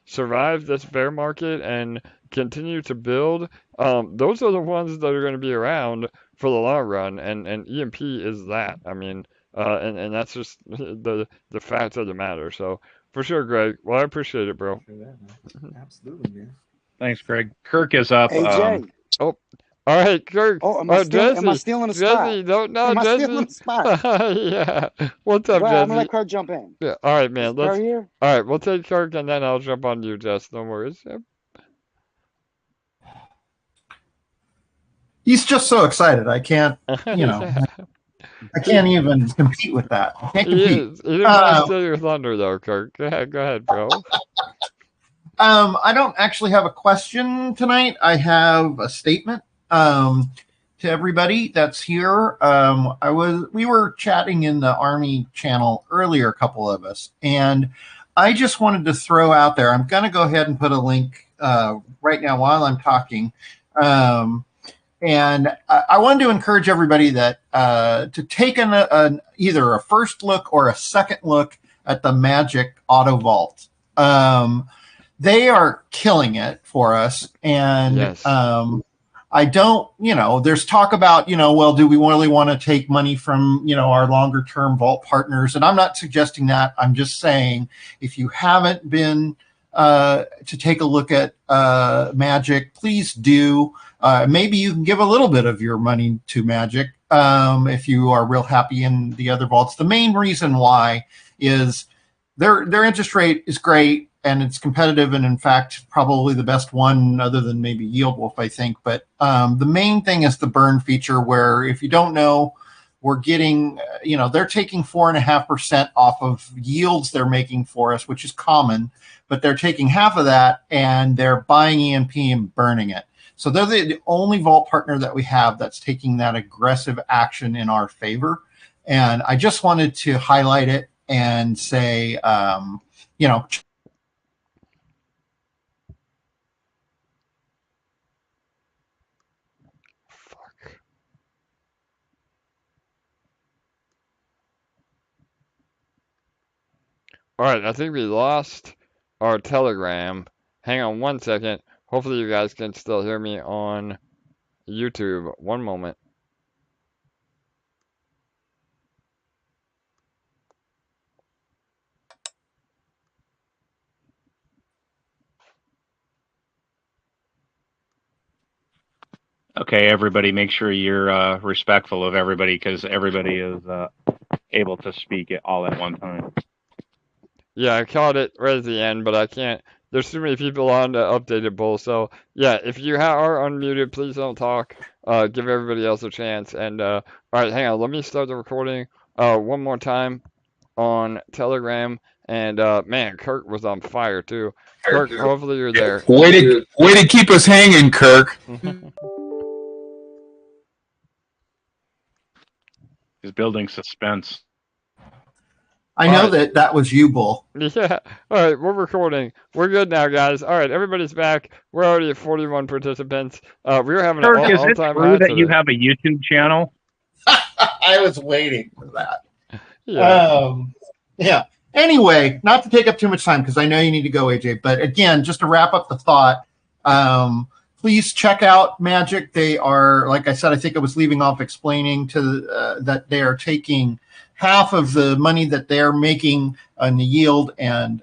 survive this bear market and continue to build, those are the ones that are going to be around for the long run. And EMP is that. I mean, and that's just the fact of the matter. So. For sure, Greg. Well, I appreciate it, bro. Absolutely, man. Thanks, Greg. Kirk is up. AJ. All right, Kirk. Oh, am I stealing a spot? Jesse, don't know. Am I Jesse. stealing a spot? Yeah. What's up, Well, Jesse? I'm gonna let Kirk jump in. Yeah. All right, man. Is Kirk here? All right, we'll take Kirk and then I'll jump on you, Jess. No worries. Yep. He's just so excited. I can't, Yeah. I can't even compete with that. I can't He compete. is. He didn't want to steal your thunder, though, Kirk. Go ahead, bro. I don't actually have a question tonight. I have a statement to everybody that's here. We were chatting in the Army channel earlier, a couple of us, and I just wanted to throw out there. I'm going to go ahead and put a link right now while I'm talking. And I wanted to encourage everybody that to take either a first look or a second look at the Magik Autovault. They are killing it for us. And Yes. I don't, there's talk about, well, do we really want to take money from, our longer term vault partners? And I'm not suggesting that. I'm just saying, if you haven't been to take a look at Magik, please do. Maybe you can give a little bit of your money to Magik if you are real happy in the other vaults. The main reason why is their interest rate is great and it's competitive, and in fact probably the best one other than maybe Yield Wolf, I think. But the main thing is the burn feature, where if you don't know, we're getting, they're taking 4.5% off of yields they're making for us, which is common, but they're taking half of that and they're buying EMP and burning it. So they're the only vault partner that we have that's taking that aggressive action in our favor. And I just wanted to highlight it and say, All right, I think we lost our Telegram. Hang on one second. Hopefully you guys can still hear me on YouTube. One moment. Okay, everybody, make sure you're respectful of everybody, because everybody is able to speak all at one time. Yeah, I caught it right at the end, but I can't. There's too many people on to update it, Bull. So, yeah, if you are unmuted, please don't talk. Give everybody else a chance. And, all right, hang on. Let me start the recording one more time on Telegram. And, man, Kirk was on fire, too. Kirk, hopefully you're there. Way to keep us hanging, Kirk. He's building suspense. I know that was you, Bull. Yeah. All right, we're recording. We're good now, guys. All right, everybody's back. We're already at 41 participants. We were having Kirk, an is it all-time true high that you today. have a YouTube channel? I was waiting for that. Yeah. Yeah. Anyway, not to take up too much time because I know you need to go, AJ. But again, just to wrap up the thought, please check out Magik. They are, like I said, I think I was leaving off explaining that they are taking half of the money that they're making on the yield and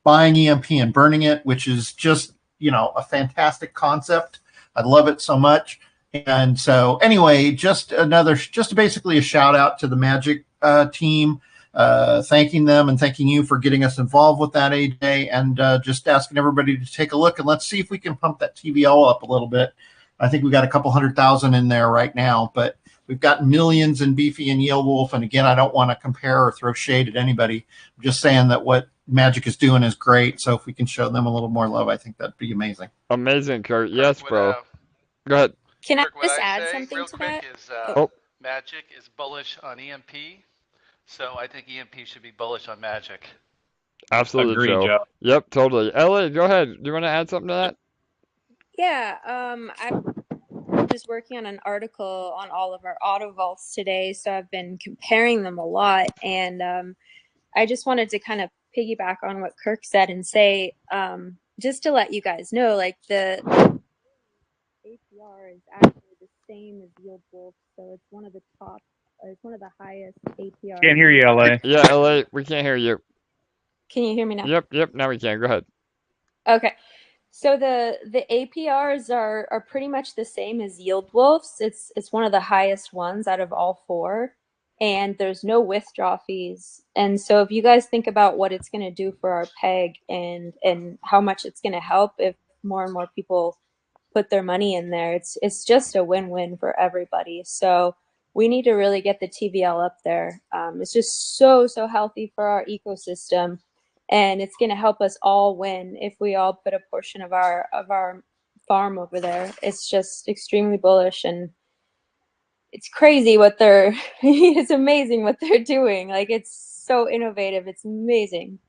buying EMP and burning it, which is just, a fantastic concept. I love it so much. And so anyway, just basically a shout out to the Magik team. thanking them and thanking you for getting us involved with that, AJ, and just asking everybody to take a look and let's see if we can pump that TVL up a little bit. I think we got a couple 100,000 in there right now, but we've got millions in Beefy and Yield Wolf. And again, I don't want to compare or throw shade at anybody. I'm just saying that what Magik is doing is great. So if we can show them a little more love, I think that'd be amazing. Amazing, Kurt. Yes, bro. Go ahead. Can Kirk, I just add something real to quick that? is Magik is bullish on EMP, so I think EMP should be bullish on Magik. Absolutely, Agreed, Joe. Joe. Yep, totally. LA, go ahead. Do you want to add something to that? Yeah, I'm just working on an article on all of our Autovaults today, so I've been comparing them a lot, and I just wanted to kind of piggyback on what Kirk said and say, just to let you guys know, like the APR is actually the same as Yield Wolf, so it's one of the top, it's one of the highest APRs. Can't hear you, LA. Yeah, LA, we can't hear you. Can you hear me now? Yep, now we can. Go ahead. Okay. So the APRs are pretty much the same as Yield Wolf's. It's one of the highest ones out of all four, and there's no withdrawal fees. And so if you guys think about what it's going to do for our PEG and how much it's going to help if more and more people put their money in there, it's just a win-win for everybody. So we need to really get the TVL up there. It's just so healthy for our ecosystem. And it's going to help us all win if we all put a portion of our farm over there. It's just extremely bullish, and it's crazy what they're. It's amazing what they're doing. Like, it's so innovative. It's amazing.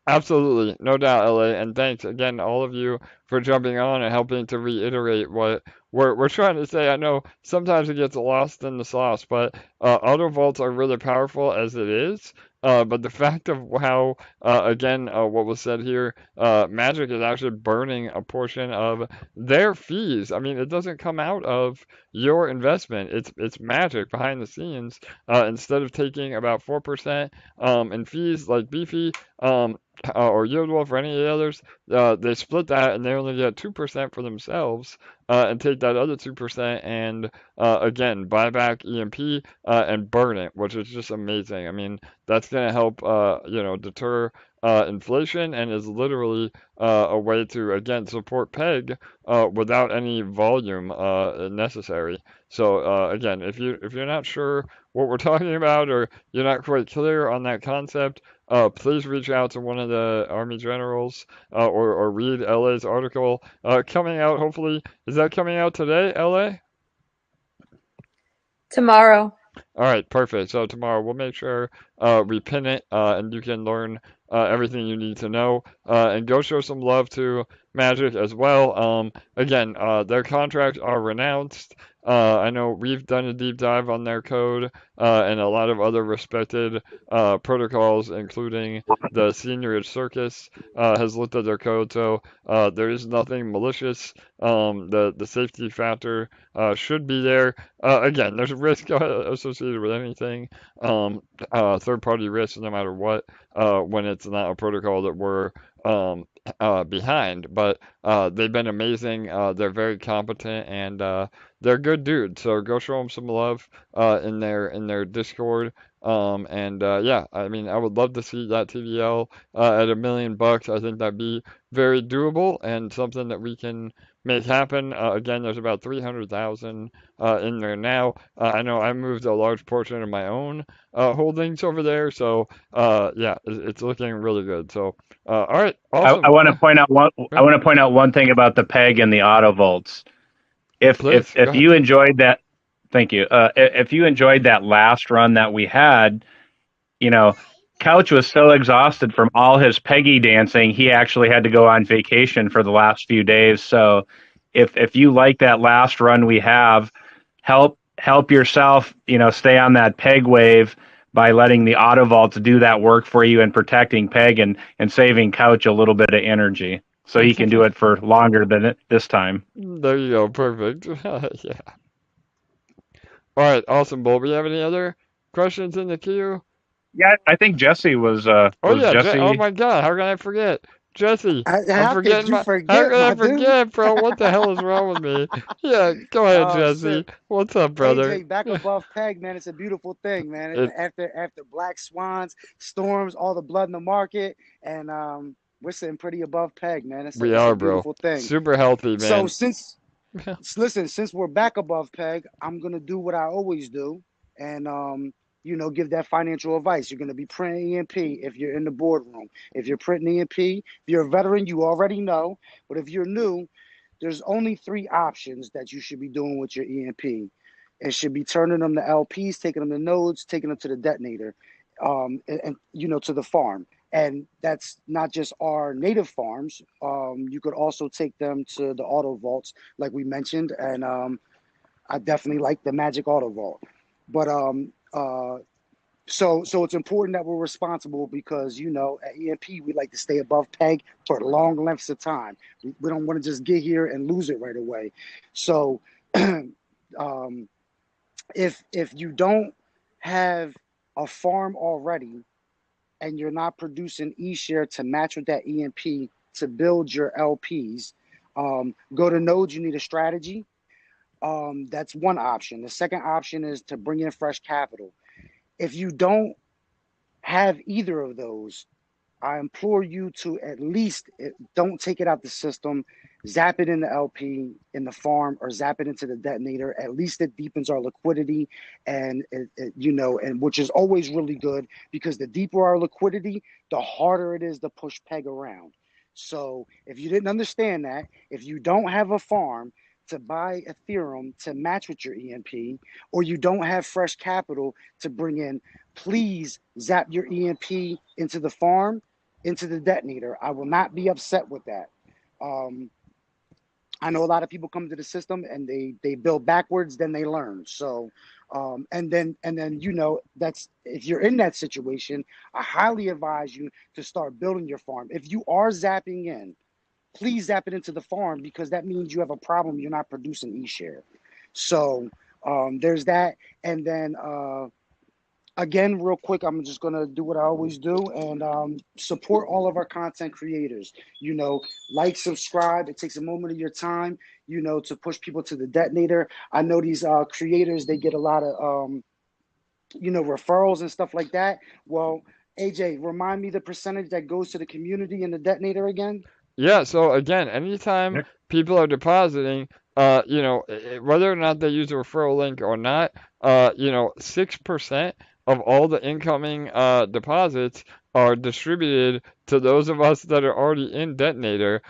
Absolutely, no doubt, LA, and thanks again, all of you, for jumping on and helping to reiterate what we're trying to say. I know sometimes it gets lost in the sauce, but auto vaults are really powerful as it is. But the fact of how, again, what was said here, Magik is actually burning a portion of their fees. I mean, it doesn't come out of your investment. It's Magik behind the scenes. Instead of taking about 4% in fees like Beefy, or Yield Wolf or any of the others, they split that and they only get 2% for themselves, and take that other 2% and again buy back EMP and burn it, which is just amazing. I mean, that's gonna help deter inflation and is literally a way to again support PEG without any volume necessary. So again, if you're not sure what we're talking about or you're not quite clear on that concept, please reach out to one of the Army generals or read LA's article coming out. Hopefully, is that coming out today, LA? Tomorrow. All right, perfect. So tomorrow we'll make sure we pin it and you can learn everything you need to know and go show some love to Magik as well. Again, their contracts are renounced. I know we've done a deep dive on their code and a lot of other respected protocols, including the seigniorage circus has looked at their code. So there is nothing malicious. The safety factor should be there. Again, there's a risk associated with anything, third-party risk, no matter what, when it's not a protocol that we're behind. But they've been amazing. They're very competent and they're good dudes. So go show them some love in their Discord. Yeah, I mean, I would love to see that TVL at $1 million. I think that'd be very doable and something that we can make happen. Again, there's about 300,000 in there now. I know I moved a large portion of my own holdings over there, so yeah, it's looking really good. So all right, awesome. I want to point out one. I want to point out one thing about the PEG and the Autovaults. If you enjoyed that, thank you. If you enjoyed that last run that we had, Couch was so exhausted from all his Peggy dancing, he actually had to go on vacation for the last few days. So if you like that last run we have, help yourself, stay on that PEG wave by letting the Autovaults do that work for you and protecting PEG and saving Couch a little bit of energy so he can do it for longer than this time. There you go. Perfect. Yeah. All right. Awesome, Bull. Do you have any other questions in the queue? Yeah, I think Jesse was. Oh, yeah. Jesse... Oh, my God. How can I forget? Jesse, I'm How could forgetting you my. How forget, could I my dude? forget, bro? What the hell is wrong with me? Yeah, go ahead, Oh Jesse. shit. What's up, brother? AJ, back above peg, man. It's a beautiful thing, man. It, After black swans, storms, all the blood in the market, and we're sitting pretty above peg, man. we It's a are, bro. beautiful thing. Super healthy, So man. listen, since we're back above peg, I'm gonna do what I always do, and give that financial advice. You're gonna be printing EMP if you're in the boardroom. If you're printing EMP, if you're a veteran, you already know. But if you're new, there's only three options that you should be doing with your EMP. It should be turning them to LPs, taking them to nodes, taking them to the detonator, and to the farm. And that's not just our native farms. You could also take them to the Autovaults, like we mentioned, and I definitely like the Magik Autovault. But so it's important that we're responsible because at EMP we like to stay above peg for long lengths of time. We don't want to just get here and lose it right away. So if you don't have a farm already and you're not producing ESHARE to match with that EMP to build your LPs, go to nodes. You need a strategy. That's one option. The second option is to bring in fresh capital. If you don't have either of those, I implore you to at least don't take it out the system, zap it in the LP in the farm, or zap it into the detonator. At least it deepens our liquidity, and and which is always really good because the deeper our liquidity, the harder it is to push peg around. So if you didn't understand that, if you don't have a farm to buy Ethereum to match with your EMP, or you don't have fresh capital to bring in, please zap your EMP into the farm, into the detonator. I will not be upset with that. I know a lot of people come to the system and they build backwards, then they learn. So, and then that's, if you're in that situation, I highly advise you to start building your farm. If you are zapping in, please zap it into the farm because that means you have a problem. You're not producing ESHARE. So there's that. And then again, real quick, I'm just going to do what I always do and support all of our content creators. Like, subscribe. It takes a moment of your time, to push people to the detonator. I know these creators, they get a lot of, referrals and stuff like that. Well, AJ, remind me the percentage that goes to the community and the detonator again. Yeah, so again, anytime people are depositing, whether or not they use a referral link or not, 6% of all the incoming deposits are distributed to those of us that are already in Detonator.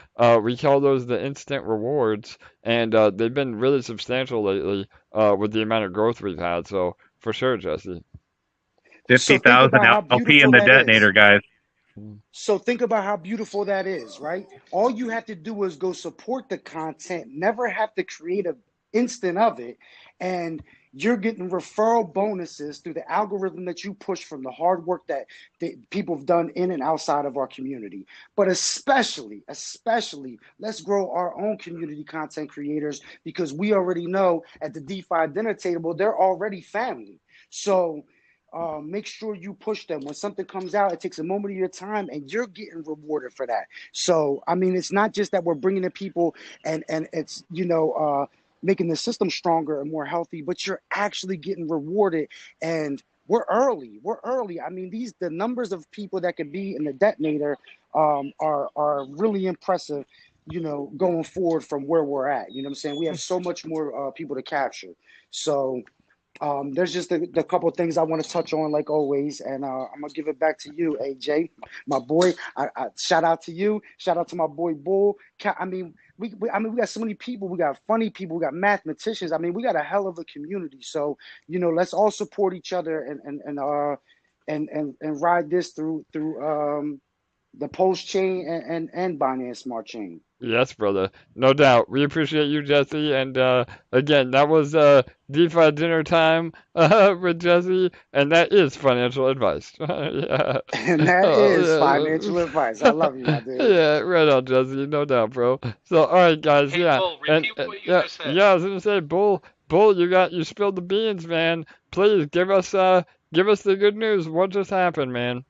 We call those the instant rewards, and they've been really substantial lately with the amount of growth we've had. So for sure, Jesse. 50,000 LP in the detonator, guys. So think about how beautiful that is, right? All you have to do is go support the content, never have to create an instant of it, and you're getting referral bonuses through the algorithm that you push from the hard work that people have done in and outside of our community. But especially, let's grow our own community content creators because we already know at the DeFi dinner table, they're already family. So make sure you push them. When something comes out, it takes a moment of your time and you're getting rewarded for that. So, I mean, it's not just that we're bringing in people and it's, making the system stronger and more healthy, but you're actually getting rewarded. And we're early. I mean, the numbers of people that could be in the detonator are really impressive, going forward from where we're at. You know what I'm saying? We have so much more people to capture. So there's just a couple of things I want to touch on, like always, and I'm gonna give it back to you, AJ, my boy. I shout out to you. Shout out to my boy Bull. I mean, we got so many people. We got funny people. We got mathematicians. I mean, we got a hell of a community. So let's all support each other and ride this through the Pulsechain and Binance Smart Chain. Yes, brother. No doubt. We appreciate you, Jesse. And again, that was DeFi dinner time with Jesse, and that is financial advice. Yeah. And that is financial advice. I love you, my dude. Yeah, right on, Jesse. No doubt, bro. So, all right, guys. Hey, yeah. Bull, repeat what you just said. Yeah, I was gonna say, Bull, you spilled the beans, man. Please give us the good news. What just happened, man?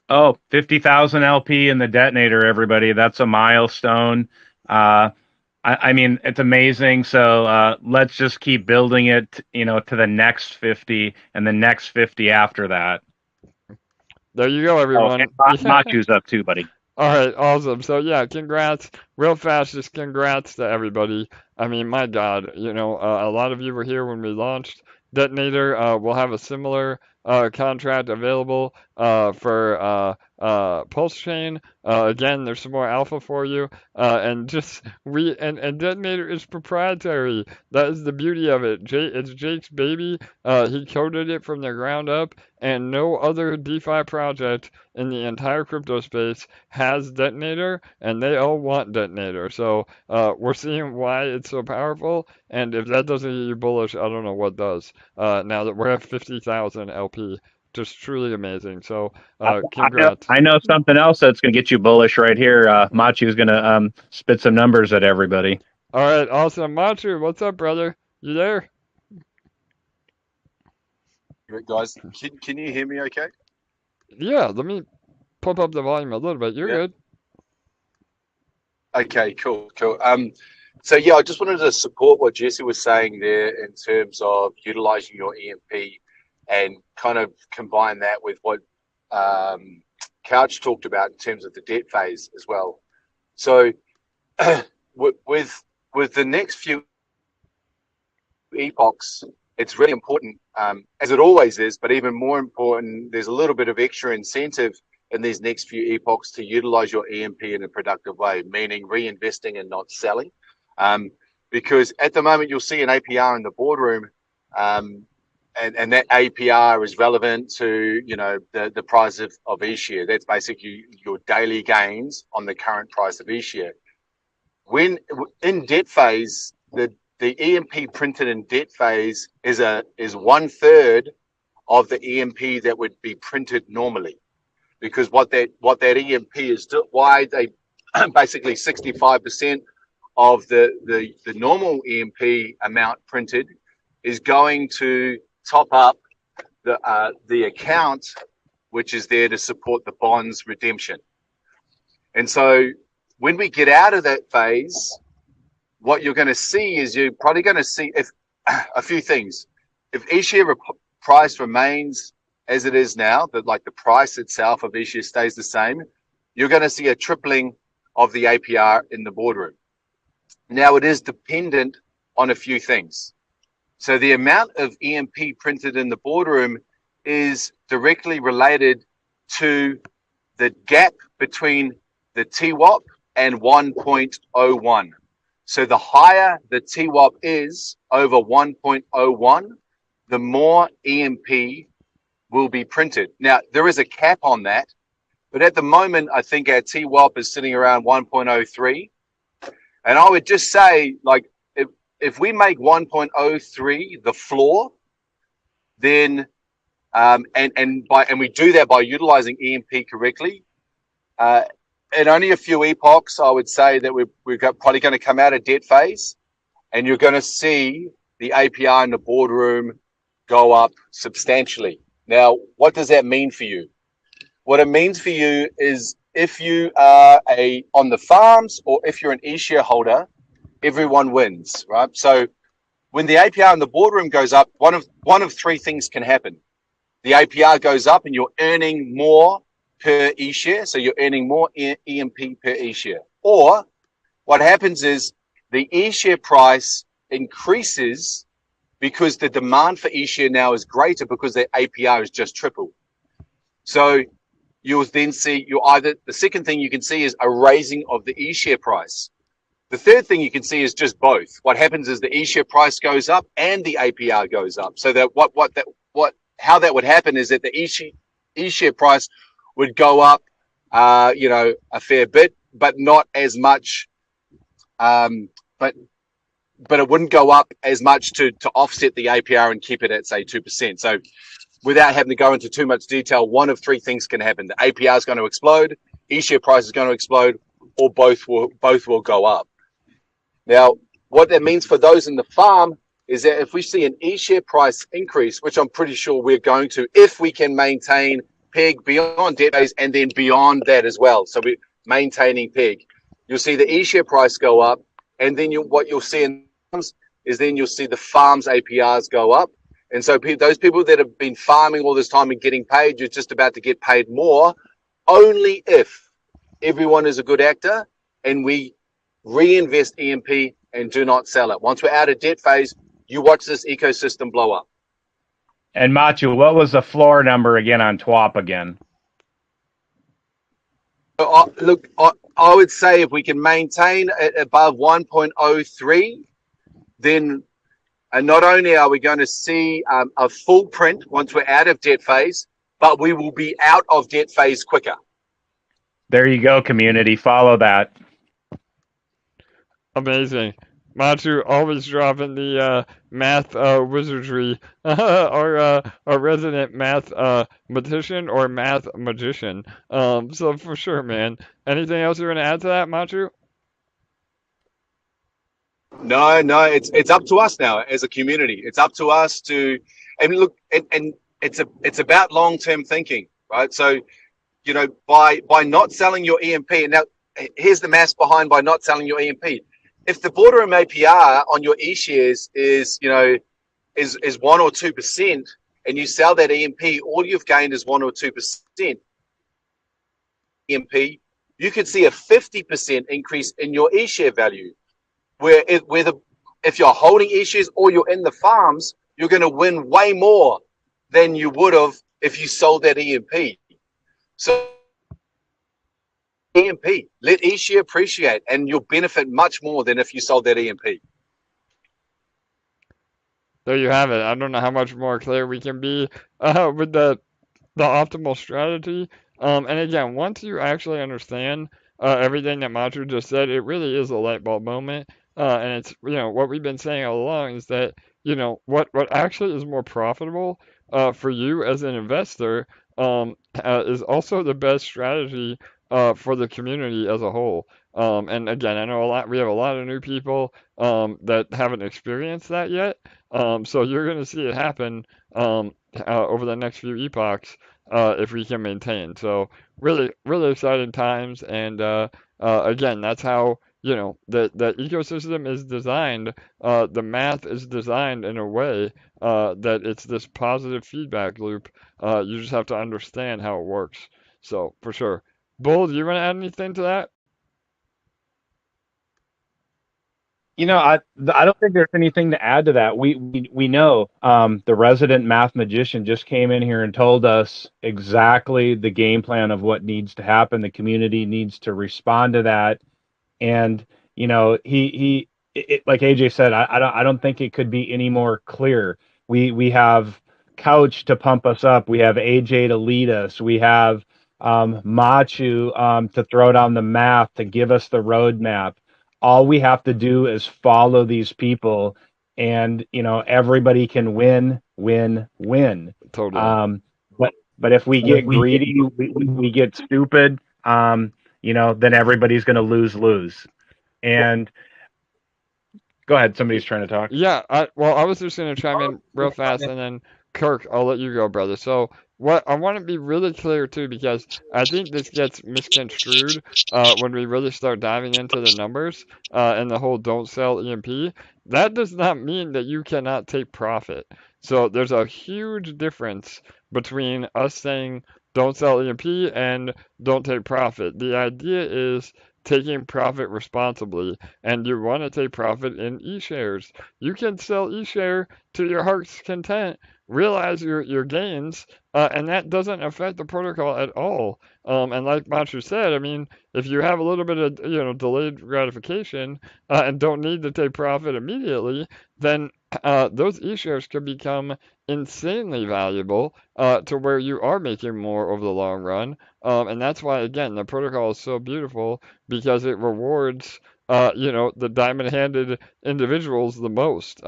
Oh, 50,000 LP in the detonator, everybody. That's a milestone. I mean, it's amazing. So let's just keep building it, to the next 50 and the next 50 after that. There you go, Oh, everyone. and Matu's up too, buddy. All right, awesome. So yeah, congrats. Real fast, just congrats to everybody. I mean, my God, a lot of you were here when we launched Detonator. We'll have a similar contract available for Pulsechain. Again, there's some more alpha for you. And just and Detonator is proprietary. That is the beauty of it. It's Jake's baby. He coded it from the ground up, and no other DeFi project in the entire crypto space has Detonator, and they all want Detonator. So we're seeing why it's so powerful, and if that doesn't get you bullish, I don't know what does. Now that we're at 50,000 LP, just truly amazing. So congrats. I know something else that's going to get you bullish right here. Machu's going to spit some numbers at everybody. All right, awesome. Matiu, what's up, brother? You there? Guys, can you hear me okay? Yeah, let me pump up the volume a little bit. You're good. Okay, cool. So yeah, I just wanted to support what Jesse was saying there in terms of utilizing your EMP and kind of combine that with what Couch talked about in terms of the debt phase as well. So with the next few epochs, it's really important, as it always is, but even more important, there's a little bit of extra incentive in these next few epochs to utilize your EMP in a productive way, meaning reinvesting and not selling. Because at the moment, you'll see an APR in the boardroom, and that APR is relevant to, the price of ESHARE. That's basically your daily gains on the current price of ESHARE. When in debt phase, the EMP printed in debt phase is 1/3 of the EMP that would be printed normally, because what that EMP is, why they basically 65% of the normal EMP amount printed is going to top up the account, which is there to support the bonds redemption. And so when we get out of that phase, what you're going to see is you're probably going to see a few things. If ESHARE price remains as it is now, that like the price itself of ESHARE stays the same, you're going to see a tripling of the APR in the boardroom. Now, it is dependent on a few things. So the amount of EMP printed in the boardroom is directly related to the gap between the TWAP and 1.01. So the higher the TWAP is over 1.01, the more EMP will be printed. Now, there is a cap on that, but at the moment, I think our TWAP is sitting around 1.03. And I would just say, like, if we make 1.03 the floor, then and we do that by utilizing EMP correctly, in only a few epochs, I would say that we're probably going to come out of debt phase, and you're going to see the APR in the boardroom go up substantially. Now, what does that mean for you? What it means for you is if you are on the farms or if you're an ESHARE holder, everyone wins, right? So when the APR in the boardroom goes up, one of three things can happen. The APR goes up and you're earning more per ESHARE, so you're earning more EMP per ESHARE. Or what happens is the ESHARE price increases because the demand for ESHARE now is greater because the APR is just tripled. So you'll then see the second thing you can see is a raising of the ESHARE price. The third thing you can see is just both. What happens is the ESHARE price goes up and the APR goes up. So that how that would happen is that the ESHARE price would go up, a fair bit, but not as much. But it wouldn't go up as much to offset the APR and keep it at, say, 2%. So without having to go into too much detail, one of three things can happen. The APR is going to explode, ESHARE price is going to explode, or both will go up. Now, what that means for those in the farm is that if we see an ESHARE price increase, which I'm pretty sure we're going to, if we can maintain PEG, beyond debt phase, and then beyond that as well. So we're maintaining PEG. You'll see the ESHARE price go up, and then what you'll see in is then you'll see the farms APRs go up. And so those people that have been farming all this time and getting paid, you're just about to get paid more, only if everyone is a good actor and we reinvest EMP and do not sell it. Once we're out of debt phase, you watch this ecosystem blow up. And Matiu, what was the floor number again on TWAP again? Look, I would say if we can maintain it above 1.03, then not only are we going to see a full print once we're out of debt phase, but we will be out of debt phase quicker. There you go, community. Follow that. Amazing. Matiu always dropping the math wizardry. Our resident math magician or math magician. So for sure, man. Anything else you're going to add to that, Matiu? No, it's up to us now as a community. It's up to us to, and look, and it's about long-term thinking, right? So, you know, by not selling your EMP, and now here's the maths behind by not selling your EMP. If the Boardroom APR on your eShares is 1 or 2%, and you sell that EMP, all you've gained is 1 or 2% EMP. You could see a 50% increase in your eShare value. If you're holding eShares or you're in the farms, you're going to win way more than you would have if you sold that EMP. So EMP, let eShare appreciate, and you'll benefit much more than if you sold that EMP. There you have it. I don't know how much more clear we can be with the optimal strategy. And again, once you actually understand everything that Matiu just said, it really is a light bulb moment. And it's, what we've been saying all along is that, what actually is more profitable for you as an investor is also the best strategy for the community as a whole. And again, I know we have a lot of new people that haven't experienced that yet. So you're going to see it happen over the next few epochs if we can maintain. So really, really exciting times. And again, that's how the ecosystem is designed. The math is designed in a way that it's this positive feedback loop. You just have to understand how it works. So for sure. Bull, do you want to add anything to that? I don't think there's anything to add to that. We know the resident math magician just came in here and told us exactly the game plan of what needs to happen. The community needs to respond to that, and he like AJ said, I don't think it could be any more clear. We have Couch to pump us up. We have AJ to lead us. We have Matiu to throw down the math, to give us the roadmap. All we have to do is follow these people, and everybody can win. Totally. But if we get greedy, we get stupid, then everybody's going to lose. And go ahead, somebody's trying to talk. Yeah, I was just going to chime in real fast, and then Kirk, I'll let you go, brother. So what I want to be really clear too, because I think this gets misconstrued when we really start diving into the numbers and the whole don't sell EMP. That does not mean that you cannot take profit. So there's a huge difference between us saying don't sell EMP and don't take profit. The idea is taking profit responsibly, and you want to take profit in eShares. You can sell eShare to your heart's content, realize your gains, and that doesn't affect the protocol at all. And like Matiu said, I mean, if you have a little bit of delayed gratification and don't need to take profit immediately, then those eShares can become insanely valuable to where you are making more over the long run. And that's why, again, the protocol is so beautiful, because it rewards the diamond-handed individuals the most.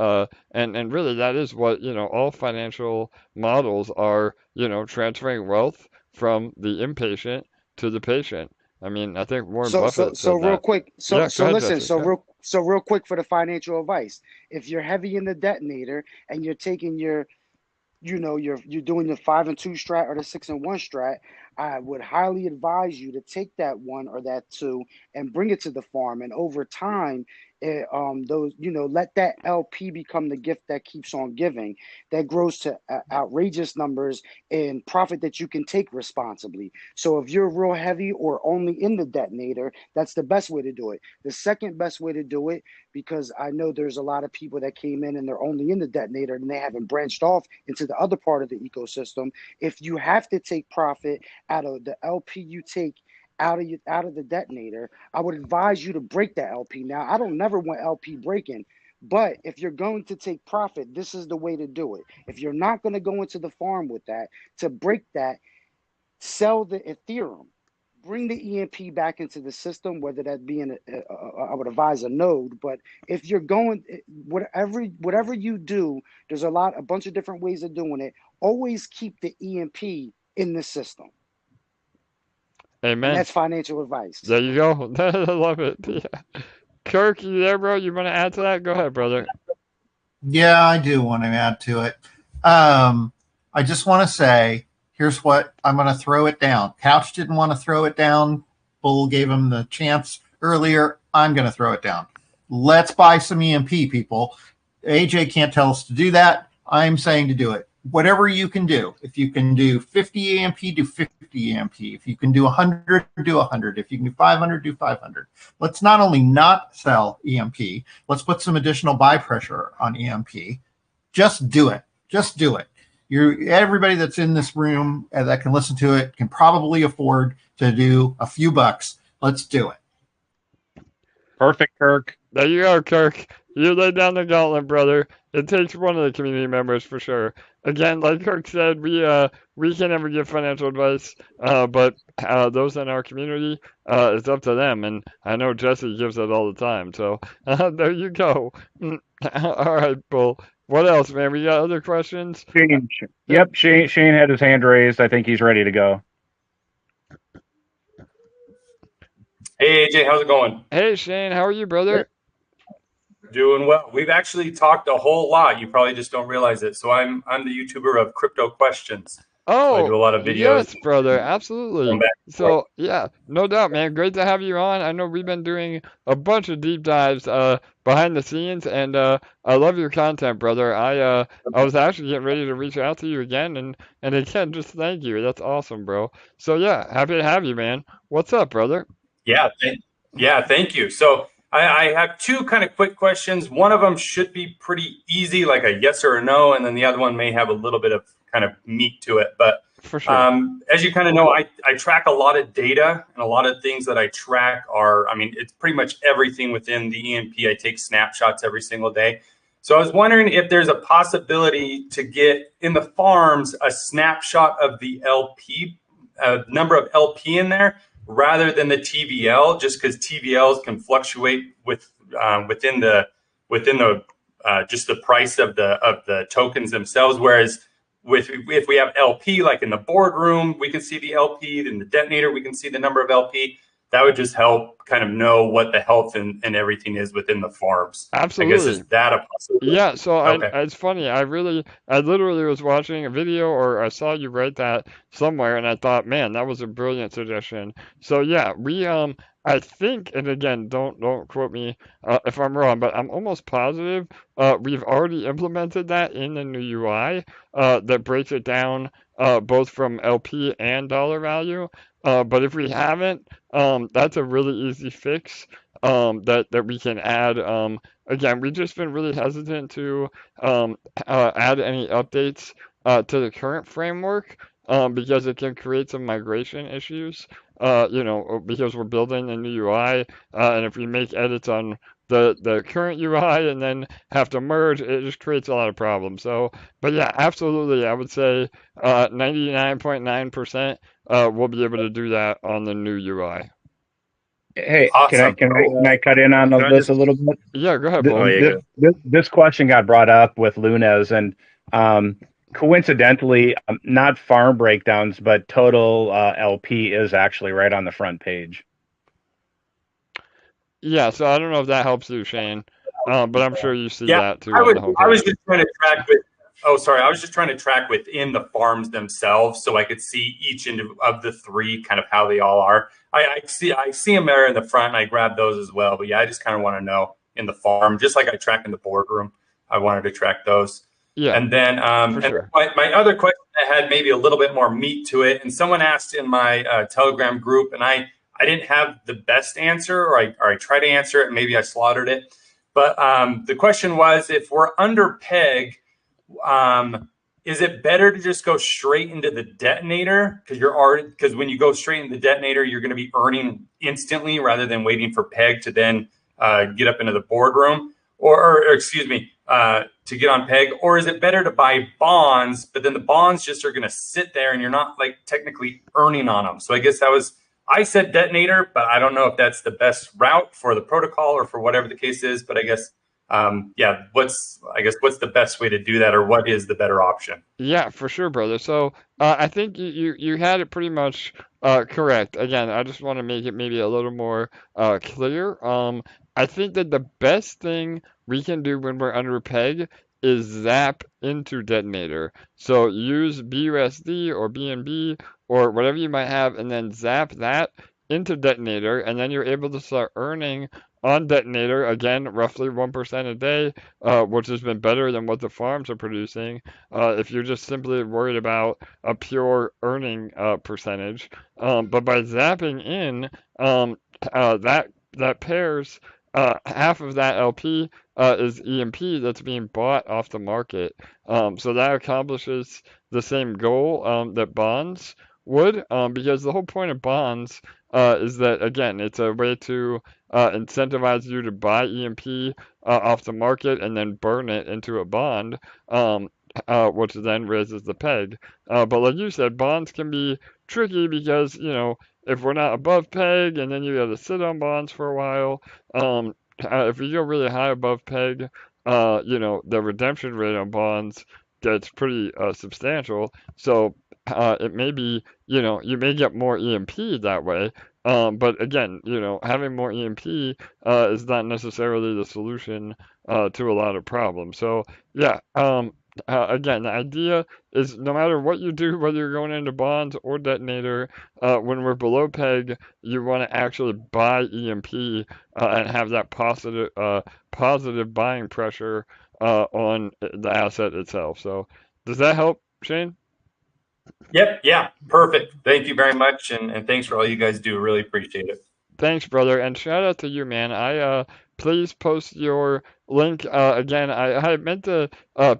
And really that is what, all financial models are, transferring wealth from the impatient to the patient. I mean, I think Warren Buffett said real that. quick. Yeah, go ahead, Listen. Jesse. Real quick for the financial advice. If you're heavy in the detonator and you're taking your you're doing the 5 and 2 strat or the 6 and 1 strat, I would highly advise you to take that 1 or that 2 and bring it to the farm. And over time, let that LP become the gift that keeps on giving, that grows to outrageous numbers and profit that you can take responsibly. So if you're real heavy or only in the detonator, that's the best way to do it. The second best way to do it, because I know there's a lot of people that came in and they're only in the detonator and they haven't branched off into the other part of the ecosystem. If you have to take profit out of the LP you take out of the detonator, I would advise you to break that LP. Now, I don't never want LP breaking, but if you're going to take profit, this is the way to do it. If you're not going to go into the farm with that, to break that, sell the Ethereum, bring the EMP back into the system, whether that be I would advise a node. But if you're going, whatever you do, there's a bunch of different ways of doing it. Always keep the EMP in the system. And Amen. that's financial advice. There you go. I love it. Yeah. Kirk, you there, bro? You want to add to that? Go ahead, brother. Yeah, I do want to add to it. I just want to say, here's what I'm going to throw it down. Couch didn't want to throw it down. Bull gave him the chance earlier. I'm going to throw it down. Let's buy some EMP, people. AJ can't tell us to do that. I'm saying to do it. Whatever you can do. If you can do 50 EMP, do 50 EMP. If you can do 100, do 100. If you can do 500, do 500. Let's not only not sell EMP, let's put some additional buy pressure on EMP. Just do it. Just do it. Everybody that's in this room that can listen to it can probably afford to do a few bucks. Let's do it. Perfect, Kirk. There you go, Kirk. You laid down the gauntlet, brother. It takes one of the community members for sure. Again, like Kirk said, we can never give financial advice, but those in our community, it's up to them. And I know Jesse gives it all the time. So there you go. All right, Bull. What else, man? We got other questions? Shane, yep, Shane had his hand raised. I think he's ready to go. Hey, AJ, how's it going? Hey, Shane, how are you, brother? Doing well. We've actually talked a whole lot. You probably just don't realize it. So I'm the YouTuber of Crypto Questions. Oh, so I do a lot of videos. Yes, brother, absolutely. So, yeah, no doubt, man. Great to have you on. I know we've been doing a bunch of deep dives behind the scenes, and I love your content, brother. I was actually getting ready to reach out to you again, and again, just thank you. That's awesome, bro. So, yeah, happy to have you, man. What's up, brother? Yeah, thank you. So I have two kind of quick questions. One of them should be pretty easy, like a yes or a no, and then the other one may have a little bit of kind of meat to it. But for sure. As you kind of know, I track a lot of data, and a lot of things that I track it's pretty much everything within the EMP. I take snapshots every single day. So I was wondering if there's a possibility to get in the farms a snapshot of the LP, number of LP in there, rather than the TVL, just because TVLs can fluctuate within the just the price of the tokens themselves. Whereas if we have LP, like in the boardroom, we can see the LP. In the detonator, we can see the number of LP. That would just help kind of know what the health and everything is within the farms. Absolutely. I guess, is that a possibility? Yeah, so Okay. it's funny. I literally was watching a video, or I saw you write that somewhere, and I thought, man, that was a brilliant suggestion. So yeah, we I think, and again, don't quote me if I'm wrong, but I'm almost positive we've already implemented that in the new UI that breaks it down both from LP and dollar value. But if we haven't, that's a really easy fix that we can add. Again, we've just been really hesitant to add any updates to the current framework because it can create some migration issues. Because we're building a new UI, and if we make edits on the current UI and then have to merge, it just creates a lot of problems. So, but yeah, absolutely, I would say 99.9% we'll be able to do that on the new UI. Hey, Awesome. can I cut in on this a little bit? Yeah, go ahead, Paul. This question got brought up with Lunes, and coincidentally, not farm breakdowns, but total LP is actually right on the front page. Yeah, so I don't know if that helps you, Shane, but I'm sure you see that too. I was just trying to track with Oh, sorry. I was just trying to track within the farms themselves, so I could see each of the three, kind of how they all are. I see them there in the front, and I grab those as well. But yeah, I just kind of want to know in the farm, just like I track in the boardroom. I wanted to track those. Yeah, And then, for sure. my other question had maybe a little bit more meat to it. And someone asked in my Telegram group, and I didn't have the best answer, or I tried to answer it, and maybe I slaughtered it. But the question was, if we're under peg, is it better to just go straight into the detonator? Because when you go straight into the detonator, you're going to be earning instantly rather than waiting for peg to then get up into the boardroom, or excuse me, to get on peg. Or is it better to buy bonds, but then the bonds just are going to sit there and you're not like technically earning on them? So I said detonator, but I don't know if that's the best route for the protocol or for whatever the case is. But I guess, what's the best way to do that, or what is the better option? Yeah, for sure, brother. So I think you had it pretty much correct. Again, I just want to make it maybe a little more clear. I think that the best thing we can do when we're under peg is zap into detonator. So use BUSD or BNB or whatever you might have, and then zap that into detonator, and then you're able to start earning on detonator again, roughly 1% a day, which has been better than what the farms are producing. If you're just simply worried about a pure earning percentage. But by zapping in, that pairs half of that LP is EMP that's being bought off the market. So that accomplishes the same goal that bonds would, because the whole point of bonds is that, again, it's a way to incentivize you to buy EMP off the market and then burn it into a bond, which then raises the peg. But like you said, bonds can be tricky because, if we're not above peg and then you got to sit on bonds for a while, if you go really high above peg, the redemption rate on bonds gets pretty substantial. So it may be, you may get more EMP that way. But again, having more EMP is not necessarily the solution to a lot of problems. So yeah, again, the idea is no matter what you do, whether you're going into bonds or detonator, when we're below peg, you want to actually buy EMP and have that positive buying pressure on the asset itself. So does that help, Shane? Yep. Yeah. Perfect. Thank you very much. And thanks for all you guys do. Really appreciate it. Thanks, brother, and shout out to you, man. Please post your link again. I meant to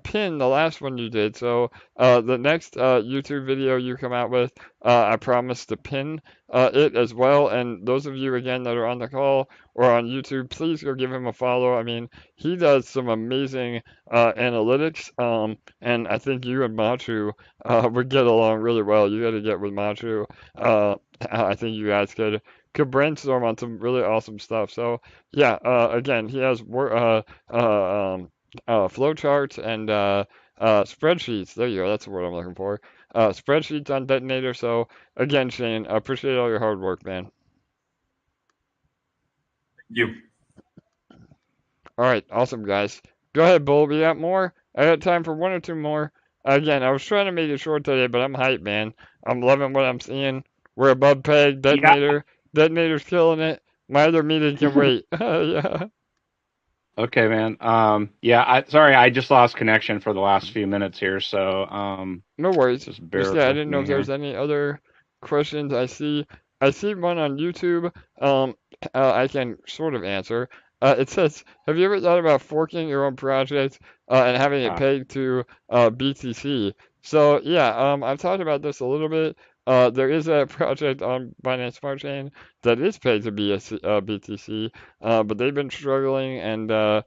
pin the last one you did, so the next YouTube video you come out with, I promise to pin it as well. And those of you again that are on the call or on YouTube, please go give him a follow. I mean, he does some amazing analytics, and I think you and Matiu would get along really well. You got to get with Matiu. I think you guys could brainstorm on some really awesome stuff. So yeah, again, he has flowcharts and spreadsheets. There you go. That's the word I'm looking for. Spreadsheets on Detonator. So again, Shane, I appreciate all your hard work, man. Thank you. All right, awesome, guys. Go ahead, Bull. We got more? I got time for one or two more. Again, I was trying to make it short today, but I'm hyped, man. I'm loving what I'm seeing. We're above peg. Detonator. Yeah. Detonator's killing it. My other meeting can wait. Yeah. Okay, man. Sorry, I just lost connection for the last few minutes here, so no worries. Just bear I didn't know if there's any other questions. I see one on YouTube. I can sort of answer. It says, have you ever thought about forking your own project and having it pegged to BTC? So yeah, I've talked about this a little bit. There is a project on Binance Smart Chain that is pegged to BTC, but they've been struggling, and I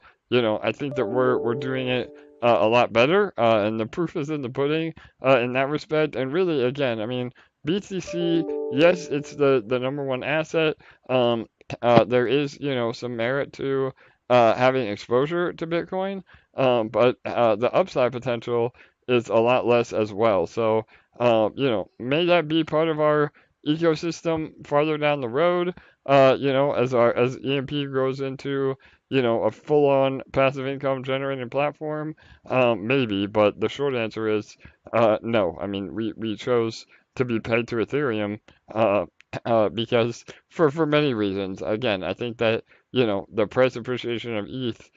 think that we're doing it a lot better, and the proof is in the pudding in that respect. And really, again, I mean, BTC, yes, it's the number one asset. There is, some merit to having exposure to Bitcoin, but the upside potential is a lot less as well. So, may that be part of our ecosystem farther down the road. You know, as EMP grows into, you know, a full-on passive income generating platform, maybe. But the short answer is no. I mean, we chose to be pegged to Ethereum because for many reasons. Again, I think that, you know, the price appreciation of ETH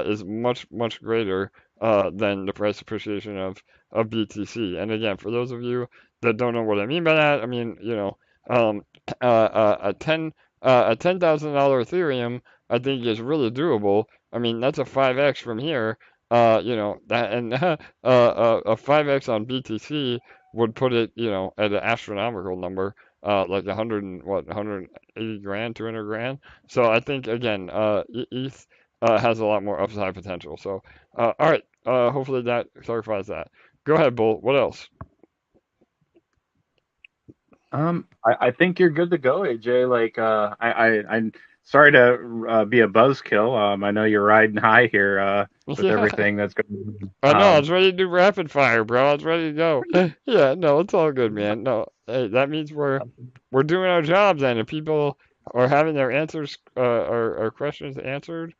is much greater than the price appreciation of BTC. And again, for those of you that don't know what I mean by that, I mean, you know, um, a $10,000 Ethereum, I think, is really doable. I mean, that's a 5x from here. You know, that, and a 5x on BTC would put it, you know, at an astronomical number, like 100 and what, 180 grand, 200 grand. So I think again, ETH has a lot more upside potential. So, all right, hopefully that clarifies that. Go ahead, Bull. What else? I think you're good to go, AJ. Like, I'm sorry to be a buzzkill. I know you're riding high here with Yeah, everything that's going I know. I on. was ready to do rapid fire, bro. I was ready to go. Yeah, no, it's all good, man. No, hey, that means we're doing our jobs, and if people are having their answers or questions answered,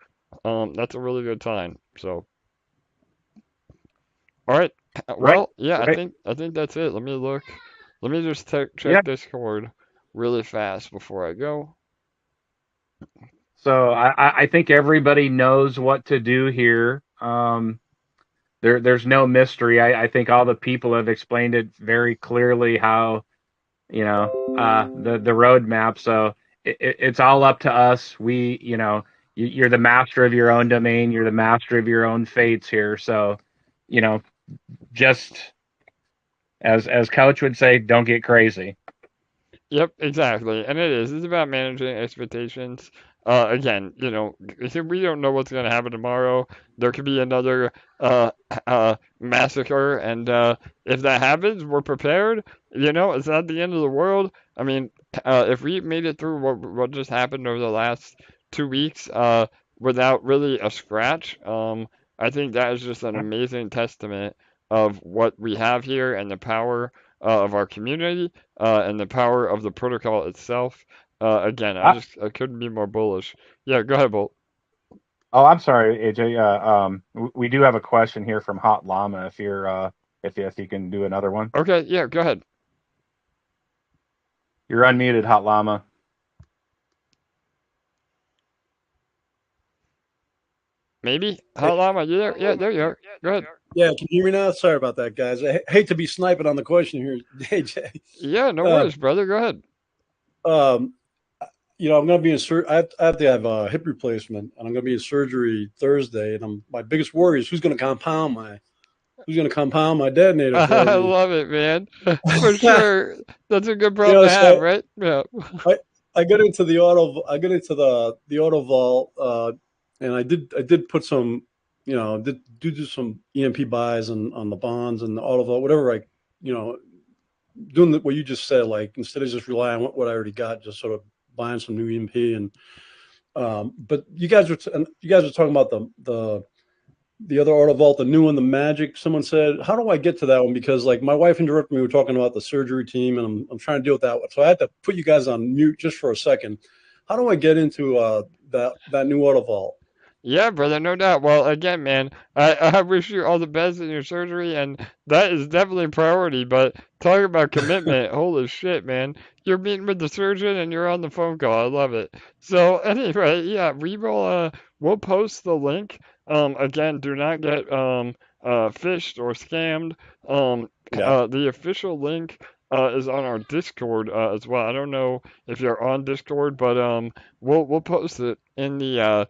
that's a really good sign. So, all right. Right, Well, yeah, right. I think that's it. Let me look. Let me just Yeah. check Discord really fast before I go. So I think everybody knows what to do here. There's no mystery. I think all the people have explained it very clearly how, you know, the roadmap. So it's all up to us. We, you know, you're the master of your own domain. You're the master of your own fates here. So, you know, just as Couch would say, don't get crazy. Yep, exactly. And it is. It's about managing expectations. Again, you know, we don't know what's going to happen tomorrow. There could be another massacre, and if that happens, we're prepared. You know, it's not the end of the world. I mean, if we made it through what just happened over the last 2 weeks without really a scratch, I think that is just an amazing testament of what we have here and the power of our community and the power of the protocol itself. Again, I couldn't be more bullish. Yeah, go ahead, Bolt. Oh, I'm sorry, AJ. We do have a question here from Hot Llama. If you're if you can do another one. Okay, yeah, go ahead. You're unmuted, Hot Llama. Maybe Hot Llama, you there? Yeah, there you are. Go ahead. Yeah, can you hear me now? Sorry about that, guys. I hate to be sniping on the question here, AJ. Yeah, no worries, brother. Go ahead. You know, I'm going to be in I have to have a hip replacement, and I'm going to be in surgery Thursday. And my biggest worry is who's going to compound my detonator for I me. love it, man. For sure, that's a good problem to have, right? Yeah. I got into the Autovault, and I did put some, you know, do some EMP buys on the bonds and the Autovault, whatever you know, doing what you just said, like instead of just relying on what I already got, just sort of buying some new EMP. And but you guys were talking about the other Autovault, the new one, the Magik. Someone said, how do I get to that one? Because like my wife interrupted me. We were talking about the surgery team, and I'm trying to deal with that one. So I had to put you guys on mute just for a second. How do I get into that new Autovault? Yeah, brother, no doubt. Well, again, man, I wish you all the best in your surgery, and that is definitely a priority. But talking about commitment, holy shit, man. You're meeting with the surgeon and you're on the phone call. I love it. So anyway, yeah, we'll post the link. Again, do not get phished or scammed. The official link is on our Discord as well. I don't know if you're on Discord, but we'll post it in the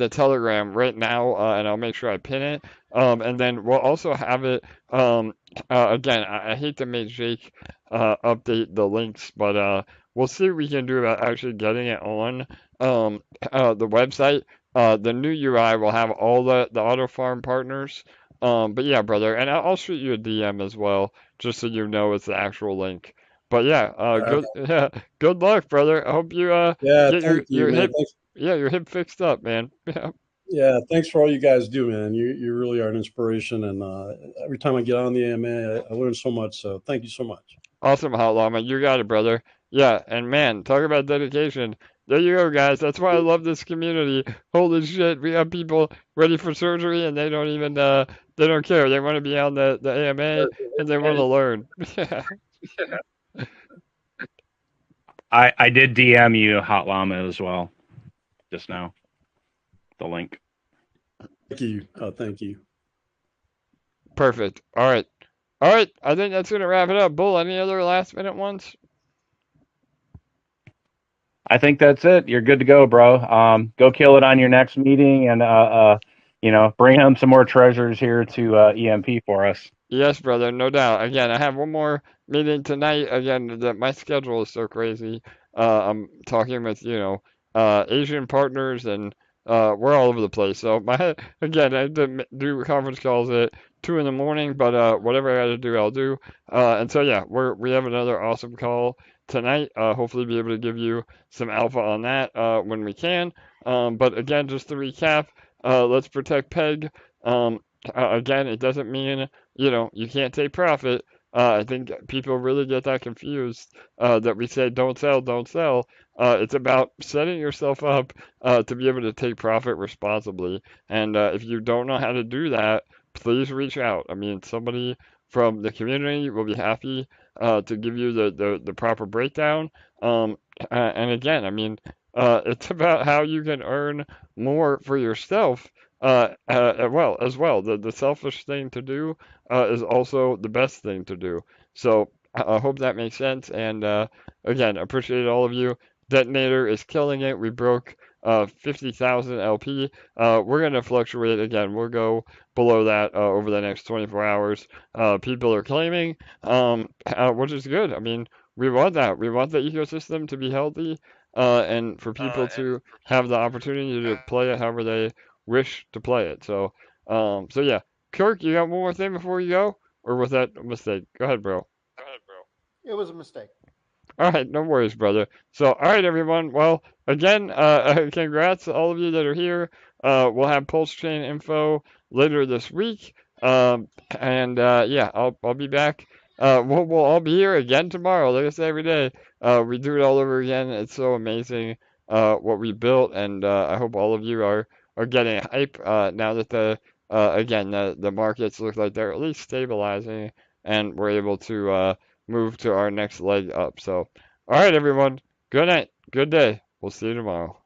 Telegram right now, and I'll make sure I pin it. And then we'll also have it. Again, I hate to make Jake update the links, but we'll see what we can do about actually getting it on the website. The new UI will have all the auto farm partners. But yeah, brother, and I'll shoot you a DM as well, just so you know it's the actual link. But yeah, good luck, brother. I hope you get your hip. Yeah, your hip fixed up, man. Yeah, thanks for all you guys do, man. You really are an inspiration, and every time I get on the AMA, I learn so much. So thank you so much. Awesome, Hot Llama. You got it, brother. yeah, and man, talk about dedication. There you go, guys. That's why I love this community. Holy shit, we have people ready for surgery, and they don't even they don't care. They want to be on the AMA, and they want to learn. I did DM you Hot Llama as well, just now. The link. Thank you. Thank you. Perfect. All right. All right. I think that's gonna wrap it up. Bull, any other last minute ones? I think that's it. You're good to go, bro. Go kill it on your next meeting, and bring home some more treasures here to EMP for us. Yes, brother, no doubt. Again, I have one more meeting tonight. Again, my schedule is so crazy. I'm talking with, Asian partners, and we're all over the place. So again, I had to do conference calls at 2 in the morning, but whatever I got to do, I'll do. And so yeah, we have another awesome call tonight. Hopefully, be able to give you some alpha on that when we can. But again, just to recap, let's protect PEG. Again, it doesn't mean you can't take profit. I think people really get that confused that we say don't sell, don't sell. It's about setting yourself up to be able to take profit responsibly. And if you don't know how to do that, please reach out. I mean, somebody from the community will be happy to give you the proper breakdown. And again, I mean, it's about how you can earn more for yourself as well. The selfish thing to do is also the best thing to do. So I hope that makes sense. And again, appreciate all of you. Detonator is killing it. We broke 50,000 LP. We're going to fluctuate again. We'll go below that over the next 24 hours. People are claiming, which is good. I mean, we want that. We want the ecosystem to be healthy and for people to have the opportunity to play it however they wish to play it. So, so yeah. Kirk, you got one more thing before you go? Or was that a mistake? Go ahead, bro. It was a mistake. All right, no worries, brother. So, all right, everyone. Well, again, congrats to all of you that are here. We'll have Pulsechain info later this week. And yeah, I'll be back. We'll all be here again tomorrow. Like I say every day, we do it all over again. It's so amazing what we built, and I hope all of you are getting hype now that the markets look like they're at least stabilizing, and we're able to move to our next leg up. So, all right, everyone. Good night. Good day. We'll see you tomorrow.